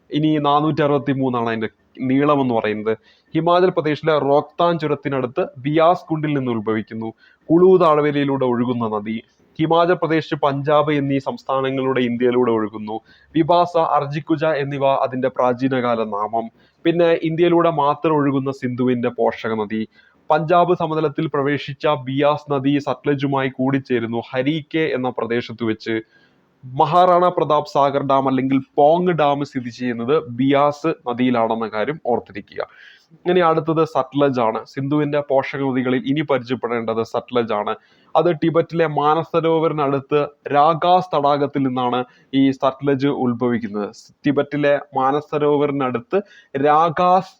ഇനി 463 അതിന്റെ നീളം എന്ന് പറയുന്നത്. ഹിമാചൽ പ്രദേശിലെ റോക്താൻ ചുരത്തിനടുത്ത് ബിയാസ് കുണ്ടിൽ നിന്ന് ഉത്ഭവിക്കുന്നു. കുളു താഴ്വരയിലൂടെ ഒഴുകുന്ന നദി. ഹിമാചൽ പ്രദേശ്, പഞ്ചാബ് എന്നീ സംസ്ഥാനങ്ങളുടെ ഇന്ത്യയിലൂടെ ഒഴുകുന്നു. വിഭാസ, അർജിക്കുജ എന്നിവ അതിന്റെ പ്രാചീനകാല നാമം. പിന്നെ ഇന്ത്യയിലൂടെ മാത്രം ഒഴുകുന്ന സിന്ധുവിന്റെ പോഷക നദി. പഞ്ചാബ് സമതലത്തിൽ പ്രവേശിച്ച ബിയാസ് നദി സത്ലജുമായി കൂടിച്ചേരുന്നു ഹരീക്കെ എന്ന പ്രദേശത്ത് വെച്ച്. മഹാറാണ പ്രതാപ് സാഗർ ഡാം അല്ലെങ്കിൽ പോങ് ഡാം സ്ഥിതി ചെയ്യുന്നത് ബിയാസ് നദിയിലാണെന്ന കാര്യം ഓർത്തിരിക്കുക. ഇനി അടുത്തത് സത്ലജ് ആണ്. സിന്ധുവിന്റെ പോഷക നദികളിൽ ഇനി പരിചയപ്പെടേണ്ടത് സത്ലജ് ആണ്. അത് ടിബറ്റിലെ മാനസരോവറിനടുത്ത് രാഗാസ് തടാകത്തിൽ നിന്നാണ് ഈ സത്ലജ് ഉത്ഭവിക്കുന്നത്. ടിബറ്റിലെ മാനസരോവറിനടുത്ത് രാഗാസ്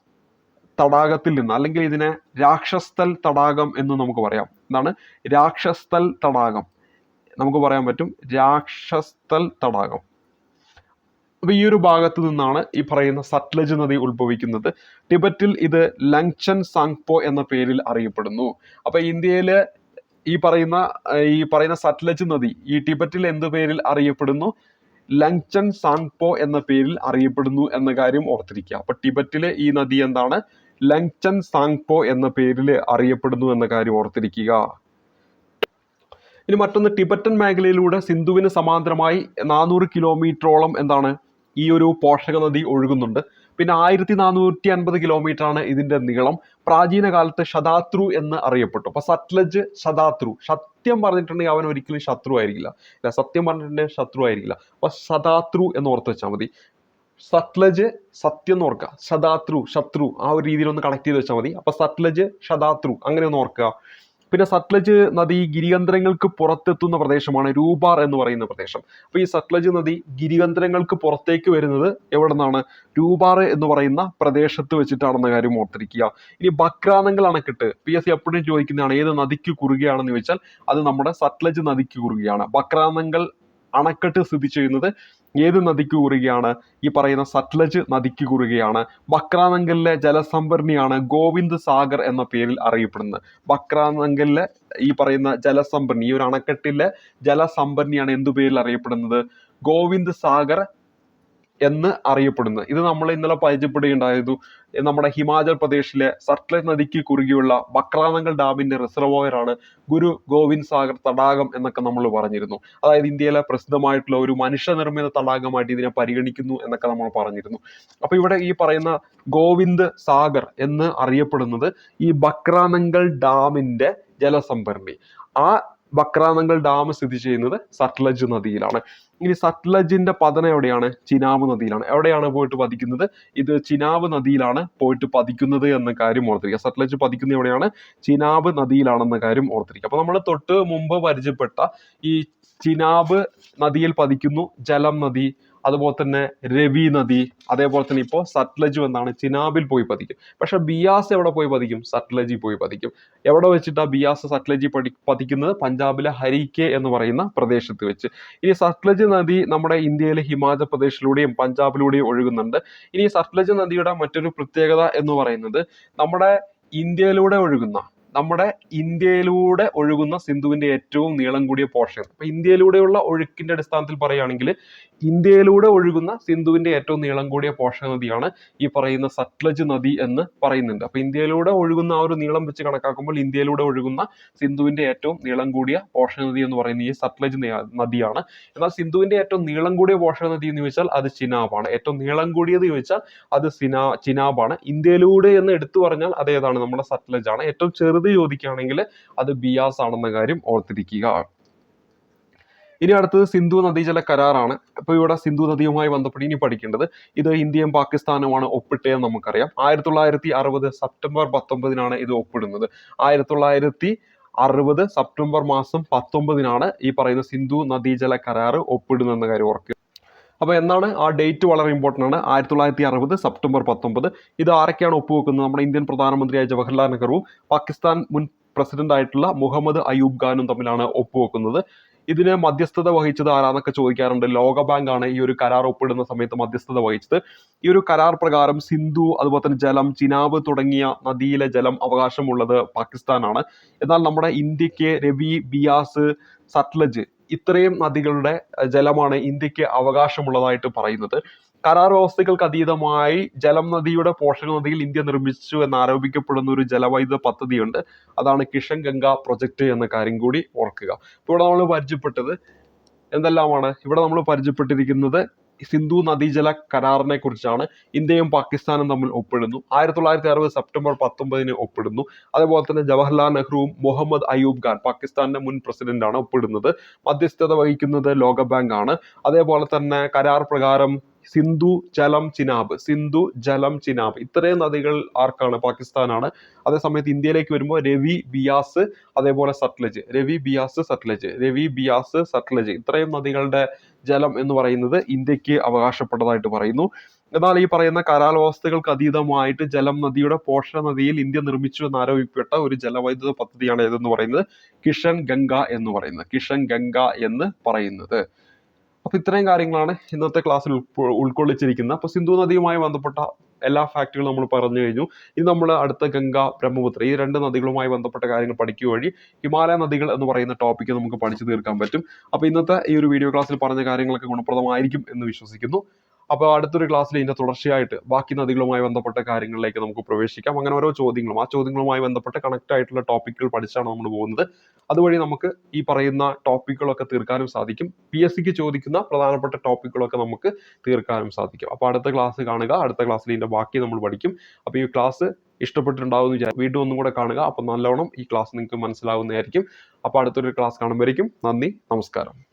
തടാകത്തിൽ നിന്ന്, അല്ലെങ്കിൽ ഇതിനെ രാക്ഷസ്ഥൽ തടാകം എന്ന് നമുക്ക് പറയാം. എന്താണ് രാക്ഷസ്ഥൽ തടാകം? നമുക്ക് പറയാൻ പറ്റും രാക്ഷസ്ഥൽ തടാകം. അപ്പൊ ഈ ഒരു ഭാഗത്ത് നിന്നാണ് ഈ പറയുന്ന സത്ലജ് നദി ഉത്ഭവിക്കുന്നത്. ടിബറ്റിൽ ഇത് ലങ്ചൻ സാങ്പോ എന്ന പേരിൽ അറിയപ്പെടുന്നു. അപ്പൊ ഇന്ത്യയിലെ ഈ പറയുന്ന സത്ലജ് നദി ഈ ടിബറ്റിൽ എന്ത് പേരിൽ അറിയപ്പെടുന്നു? ലങ്ചൻ സാങ്പോ എന്ന പേരിൽ അറിയപ്പെടുന്നു എന്ന കാര്യം ഓർത്തിരിക്കുക. അപ്പൊ ടിബറ്റിലെ ഈ നദി എന്താണ്? ലങ്ചൻ സാങ്പോ എന്ന പേരിൽ അറിയപ്പെടുന്നു എന്ന കാര്യം ഓർത്തിരിക്കുക. ഇനി മറ്റൊന്ന്, ടിബറ്റൻ മേഖലയിലൂടെ സിന്ധുവിന് സമാന്തരമായി 400 കിലോമീറ്ററോളം എന്താണ് ഈ ഒരു പോഷക നദി ഒഴുകുന്നുണ്ട്. പിന്നെ 1450 കിലോമീറ്റർ ആണ് ഇതിന്റെ നീളം. പ്രാചീന കാലത്ത് ശതാത്രു എന്ന് അറിയപ്പെട്ടു. അപ്പൊ സത്ലജ്, ശതാത്രു, സത്യം പറഞ്ഞിട്ടുണ്ടെങ്കിൽ അവൻ ഒരിക്കലും ശത്രു ആയിരിക്കില്ല. സത്യം പറഞ്ഞിട്ടുണ്ടെങ്കിൽ ശത്രു ആയിരിക്കില്ല. അപ്പൊ ശതാത്രു എന്ന് ഓർത്ത് വെച്ചാൽ മതി. സത്ലജ് സത്യം എന്ന് ഓർക്കുക, ശതാത്രു ശത്രു, ആ ഒരു രീതിയിൽ ഒന്ന് കണക്ട് ചെയ്ത് വെച്ചാൽ മതി. അപ്പൊ സത്ലജ്, ശതാത്രു അങ്ങനെ ഒന്ന് ഓർക്കുക. പിന്നെ സത്ലജ് നദി ഗിരികന്ധരങ്ങൾക്ക് പുറത്തെത്തുന്ന പ്രദേശമാണ് രൂപാർ എന്ന് പറയുന്ന പ്രദേശം. അപ്പൊ ഈ സത്ലജ് നദി ഗിരികന്ധരങ്ങൾക്ക് പുറത്തേക്ക് വരുന്നത് എവിടെ നിന്നാണ്? രൂപാർ എന്ന് പറയുന്ന പ്രദേശത്ത് വെച്ചിട്ടാണെന്ന കാര്യം ഓർത്തിരിക്കുക. ഇനി ബക്രാനങ്കൽ അണക്കെട്ട് PSC എപ്പോഴും ചോദിക്കുന്നതാണ്, ഏത് നദിക്ക് കുറുകയാണെന്ന് ചോദിച്ചാൽ അത് നമ്മുടെ സത്ലജ് നദിക്ക് കുറുകയാണ്. ബക്രാനങ്കൽ അണക്കെട്ട് സ്ഥിതി ചെയ്യുന്നത് ഏത് നദിക്ക് കുറുകയാണ്? ഈ പറയുന്ന സത്ലജ് നദിക്ക് കുറുകയാണ്. ബക്രാനങ്കലിലെ ജലസംഭരണിയാണ് ഗോവിന്ദ് സാഗർ എന്ന പേരിൽ അറിയപ്പെടുന്നത്. ബക്രാനങ്കലിലെ ഈ പറയുന്ന ജലസംഭരണി, ഈ ഒരു അണക്കെട്ടിലെ ജലസംഭരണിയാണ് എന്തു പേരിൽ അറിയപ്പെടുന്നത്? ഗോവിന്ദ് സാഗർ എന്ന് അറിയപ്പെടുന്നത്. ഇത് നമ്മൾ ഇന്നലെ പരിചയപ്പെടുകയുണ്ടായിരുന്നു. നമ്മുടെ ഹിമാചൽ പ്രദേശിലെ സത്ലജ് നദിക്ക് കുറുകെയുള്ള ബക്രാനങ്കൽ ഡാമിന്റെ റിസർവോയർ ആണ് ഗുരു ഗോവിന്ദ് സാഗർ തടാകം എന്നൊക്കെ നമ്മൾ പറഞ്ഞിരുന്നു. അതായത് ഇന്ത്യയിലെ പ്രസിദ്ധമായിട്ടുള്ള ഒരു മനുഷ്യനിർമ്മിത തടാകമായിട്ട് ഇതിനെ പരിഗണിക്കുന്നു എന്നൊക്കെ നമ്മൾ പറഞ്ഞിരുന്നു. അപ്പൊ ഇവിടെ ഈ പറയുന്ന ഗോവിന്ദ് സാഗർ എന്ന് അറിയപ്പെടുന്നത് ഈ ബക്രാനങ്കൽ ഡാമിന്റെ ജലസംഭരണി. ആ ബക്രാനങ്കൽ ഡാം സ്ഥിതി ചെയ്യുന്നത് സത്ലജ് നദിയിലാണ്. ഇനി സത്ലജിന്റെ പതനം എവിടെയാണ്? ചിനാബ് നദിയിലാണ്. എവിടെയാണ് പോയിട്ട് പതിക്കുന്നത്? ഇത് ചിനാബ് നദിയിലാണ് പോയിട്ട് പതിക്കുന്നത് എന്ന കാര്യം ഓർത്തിരിക്കുക. സത്ലജ് പതിക്കുന്നത് എവിടെയാണ്? ചിനാബ് നദിയിലാണെന്ന കാര്യം ഓർത്തിരിക്കുക. അപ്പൊ നമ്മൾ തൊട്ട് മുമ്പ് പരിചയപ്പെട്ട ഈ ചിനാബ് നദിയിൽ പതിക്കുന്നു ജലം നദി, അതുപോലെ തന്നെ രവി നദി, അതേപോലെ തന്നെ ഇപ്പോൾ സത്ലജ് എന്നാണ് ചിനാബിൽ പോയി പതിക്കും. പക്ഷെ ബിയാസ് എവിടെ പോയി പതിക്കും? സത്ലജിൽ പോയി പതിക്കും. എവിടെ വെച്ചിട്ടാ ബിയാസ് സത്ലജി പതിക്കുന്നത്? പഞ്ചാബിലെ ഹരിക്കെ എന്ന് പറയുന്ന പ്രദേശത്ത് വെച്ച്. ഇനി സത്ലജ് നദി നമ്മുടെ ഇന്ത്യയിലെ ഹിമാചൽ പ്രദേശിലൂടെയും പഞ്ചാബിലൂടെയും ഒഴുകുന്നുണ്ട്. ഇനി സത്ലജ് നദിയുടെ മറ്റൊരു പ്രത്യേകത എന്ന് പറയുന്നത് നമ്മുടെ ഇന്ത്യയിലൂടെ ഒഴുകുന്ന സിന്ധുവിന്റെ ഏറ്റവും നീളം കൂടിയ പോർഷൻ. അപ്പൊ ഇന്ത്യയിലൂടെയുള്ള ഒഴുക്കിന്റെ അടിസ്ഥാനത്തിൽ പറയുകയാണെങ്കിൽ ഇന്ത്യയിലൂടെ ഒഴുകുന്ന സിന്ധുവിന്റെ ഏറ്റവും നീളം കൂടിയ പോഷക നദിയാണ് ഈ പറയുന്ന സത്ലജ് നദി എന്ന് പറയുന്നുണ്ട്. അപ്പൊ ഇന്ത്യയിലൂടെ ഒഴുകുന്ന ആ ഒരു നീളം വെച്ച് കണക്കാക്കുമ്പോൾ ഇന്ത്യയിലൂടെ ഒഴുകുന്ന സിന്ധുവിന്റെ ഏറ്റവും നീളം കൂടിയ പോഷക നദി എന്ന് പറയുന്നത് ഈ സത്ലജ് നദിയാണ്. എന്നാൽ സിന്ധുവിന്റെ ഏറ്റവും നീളം കൂടിയ പോഷക നദി എന്ന് ചോദിച്ചാൽ അത് ചിനാബാണ്. ഏറ്റവും നീളം കൂടിയത് ചോദിച്ചാൽ അത് ചിനാബാണ്. ഇന്ത്യയിലൂടെ എന്ന് എടുത്തു പറഞ്ഞാൽ അതേതാണ്? നമ്മുടെ സത്ലജ് ആണ്. ഏറ്റവും ചെറുത് ചോദിക്കുകയാണെങ്കിൽ അത് ബിയാസ് ആണെന്ന കാര്യം ഓർത്തിരിക്കുക. ഇനി അടുത്തത് സിന്ധു നദീജല കരാറാണ്. അപ്പോൾ ഇവിടെ സിന്ധു നദിയുമായി ബന്ധപ്പെട്ട് ഇനി പഠിക്കേണ്ടത് ഇത് ഇന്ത്യയും പാകിസ്ഥാനുമാണ് ഒപ്പിട്ടതെന്ന് നമുക്കറിയാം. 1960 സെപ്റ്റംബർ 19 ഇത് ഒപ്പിടുന്നത്. 1960 സെപ്റ്റംബർ മാസം 19 ഈ പറയുന്ന സിന്ധു നദീജല കരാർ ഒപ്പിടുന്ന കാര്യം ഓർക്കുക. അപ്പോൾ എന്താണ് ആ ഡേറ്റ് വളരെ ഇമ്പോർട്ടൻ്റ് ആണ്. 1960 സെപ്റ്റംബർ 19. ഇത് ആരൊക്കെയാണ് ഒപ്പുവെക്കുന്നത്? നമ്മുടെ ഇന്ത്യൻ പ്രധാനമന്ത്രിയായ ജവഹർലാൽ നെഹ്റുവും പാകിസ്ഥാൻ മുൻ പ്രസിഡന്റ് ആയിട്ടുള്ള മുഹമ്മദ് അയൂബ് ഖാനും തമ്മിലാണ് ഒപ്പുവെക്കുന്നത്. ഇതിന് മധ്യസ്ഥത വഹിച്ചത് ആരാന്നൊക്കെ ചോദിക്കാറുണ്ട്. ലോകബാങ്ക് ആണ് ഈ ഒരു കരാർ ഒപ്പിടുന്ന സമയത്ത് മധ്യസ്ഥത വഹിച്ചത്. ഈ ഒരു കരാർ പ്രകാരം സിന്ധു, അതുപോലെ തന്നെ ജലം, ചിനാബ് തുടങ്ങിയ നദിയിലെ ജലം അവകാശമുള്ളത് പാകിസ്ഥാനാണ്. എന്നാൽ നമ്മുടെ ഇന്ത്യക്ക് രവി, ബിയാസ്, സത്ലജ് ഇത്രയും നദികളുടെ ജലമാണ് ഇന്ത്യക്ക് അവകാശമുള്ളതായിട്ട് പറയുന്നത്. കരാർ വ്യവസ്ഥകൾക്ക് അതീതമായി ജലം നദിയുടെ പോഷക നദിയിൽ ഇന്ത്യ നിർമ്മിച്ചു എന്നാരോപിക്കപ്പെടുന്ന ഒരു ജലവൈദ്യുത പദ്ധതിയുണ്ട്. അതാണ് കിഷൻ ഗംഗ പ്രൊജക്ട് എന്ന കാര്യം കൂടി ഓർക്കുക. ഇപ്പോൾ ഇവിടെ നമ്മൾ പരിചയപ്പെട്ടത് എന്തെല്ലാമാണ്? ഇവിടെ നമ്മൾ പരിചയപ്പെട്ടിരിക്കുന്നത് സിന്ധു നദീജല കരാറിനെ കുറിച്ചാണ്. ഇന്ത്യയും പാകിസ്ഥാനും തമ്മിൽ ഒപ്പിടുന്നു. 1960 സെപ്റ്റംബർ 19 ഒപ്പിടുന്നു. അതേപോലെ തന്നെ ജവഹർലാൽ നെഹ്റുവും മുഹമ്മദ് അയൂബ് ഖാൻ, പാകിസ്ഥാന്റെ മുൻ പ്രസിഡന്റ് ആണ്, ഒപ്പിടുന്നത്. മധ്യസ്ഥത വഹിക്കുന്നത് ലോകബാങ്ക് ആണ്. അതേപോലെ തന്നെ കരാർ പ്രകാരം സിന്ധു, ജലം, ചിനാബ്, സിന്ധു, ജലം, ചിനാബ് ഇത്രയും നദികൾ ആർക്കാണ്? പാകിസ്ഥാനാണ്. അതേസമയത്ത് ഇന്ത്യയിലേക്ക് വരുമ്പോൾ രവി, ബിയാസ്, അതേപോലെ സത്ലജ്, രവി, ബിയാസ്, സത്ലജ്, രവി, ബിയാസ്, സത്ലജ് ഇത്രയും നദികളുടെ ജലം എന്ന് പറയുന്നത് ഇന്ത്യക്ക് അവകാശപ്പെട്ടതായിട്ട് പറയുന്നു. എന്നാൽ ഈ പറയുന്ന കരാർ വ്യവസ്ഥകൾക്ക് അതീതമായിട്ട് ജലം നദിയുടെ പോഷക നദിയിൽ ഇന്ത്യ നിർമ്മിച്ചു എന്നാരോപിക്കപ്പെട്ട ഒരു ജലവൈദ്യുത പദ്ധതിയാണ് ഏതെന്ന് പറയുന്നത് കിഷൻ ഗംഗ എന്ന് പറയുന്നത്. കിഷൻ ഗംഗ എന്ന് പറയുന്നത്. അപ്പൊ ഇത്രയും കാര്യങ്ങളാണ് ഇന്നത്തെ ക്ലാസ്സിൽ ഉൾക്കൊള്ളിച്ചിരിക്കുന്നത്. അപ്പൊ സിന്ധു നദിയുമായി ബന്ധപ്പെട്ട എല്ലാ ഫാക്റ്റുകളും നമ്മൾ പറഞ്ഞു കഴിഞ്ഞു. ഇനി നമ്മൾ അടുത്ത ഗംഗ, ബ്രഹ്മപുത്ര ഈ രണ്ട് നദികളുമായി ബന്ധപ്പെട്ട കാര്യങ്ങൾ പഠിക്കുക വഴി ഹിമാലയ നദികൾ എന്ന് പറയുന്ന ടോപ്പിക്ക് നമുക്ക് പഠിച്ചു തീർക്കാൻ പറ്റും. അപ്പൊ ഇന്നത്തെ ഈ ഒരു വീഡിയോ ക്ലാസ്സിൽ പറഞ്ഞ കാര്യങ്ങളൊക്കെ ഗുണപ്രദമായിരിക്കും എന്ന് വിശ്വസിക്കുന്നു. അപ്പോൾ അടുത്തൊരു ക്ലാസ്സിൽ ഇതിന്റെ തുടർച്ചയായിട്ട് ബാക്കി നദികളുമായി ബന്ധപ്പെട്ട കാര്യങ്ങളിലേക്ക് നമുക്ക് പ്രവേശിക്കാം. അങ്ങനെ ഓരോ ചോദ്യങ്ങളും ആ ചോദ്യങ്ങളുമായി ബന്ധപ്പെട്ട് കണക്ട് ആയിട്ടുള്ള ടോപ്പിക്കുകൾ പഠിച്ചാണ് നമ്മൾ പോകുന്നത്. അതുവഴി നമുക്ക് ഈ പറയുന്ന ടോപ്പിക്കുകളൊക്കെ തീർക്കാനും സാധിക്കും. PSCക്ക് ചോദിക്കുന്ന പ്രധാനപ്പെട്ട ടോപ്പിക്കുകളൊക്കെ നമുക്ക് തീർക്കാനും സാധിക്കും. അപ്പോൾ അടുത്ത ക്ലാസ് കാണുക. അടുത്ത ക്ലാസ്സിൽ ഇതിന്റെ ബാക്കി നമ്മൾ പഠിക്കും. അപ്പോൾ ഈ ക്ലാസ് ഇഷ്ടപ്പെട്ടിട്ടുണ്ടാവുമെന്ന് വിചാരിക്കും. വീണ്ടും ഒന്നും കൂടെ കാണുക. അപ്പോൾ നല്ലോണം ഈ ക്ലാസ് നിങ്ങൾക്ക് മനസ്സിലാവുന്നതായിരിക്കും. അപ്പോൾ അടുത്തൊരു ക്ലാസ് കാണുമ്പോഴേക്കും നന്ദി, നമസ്കാരം.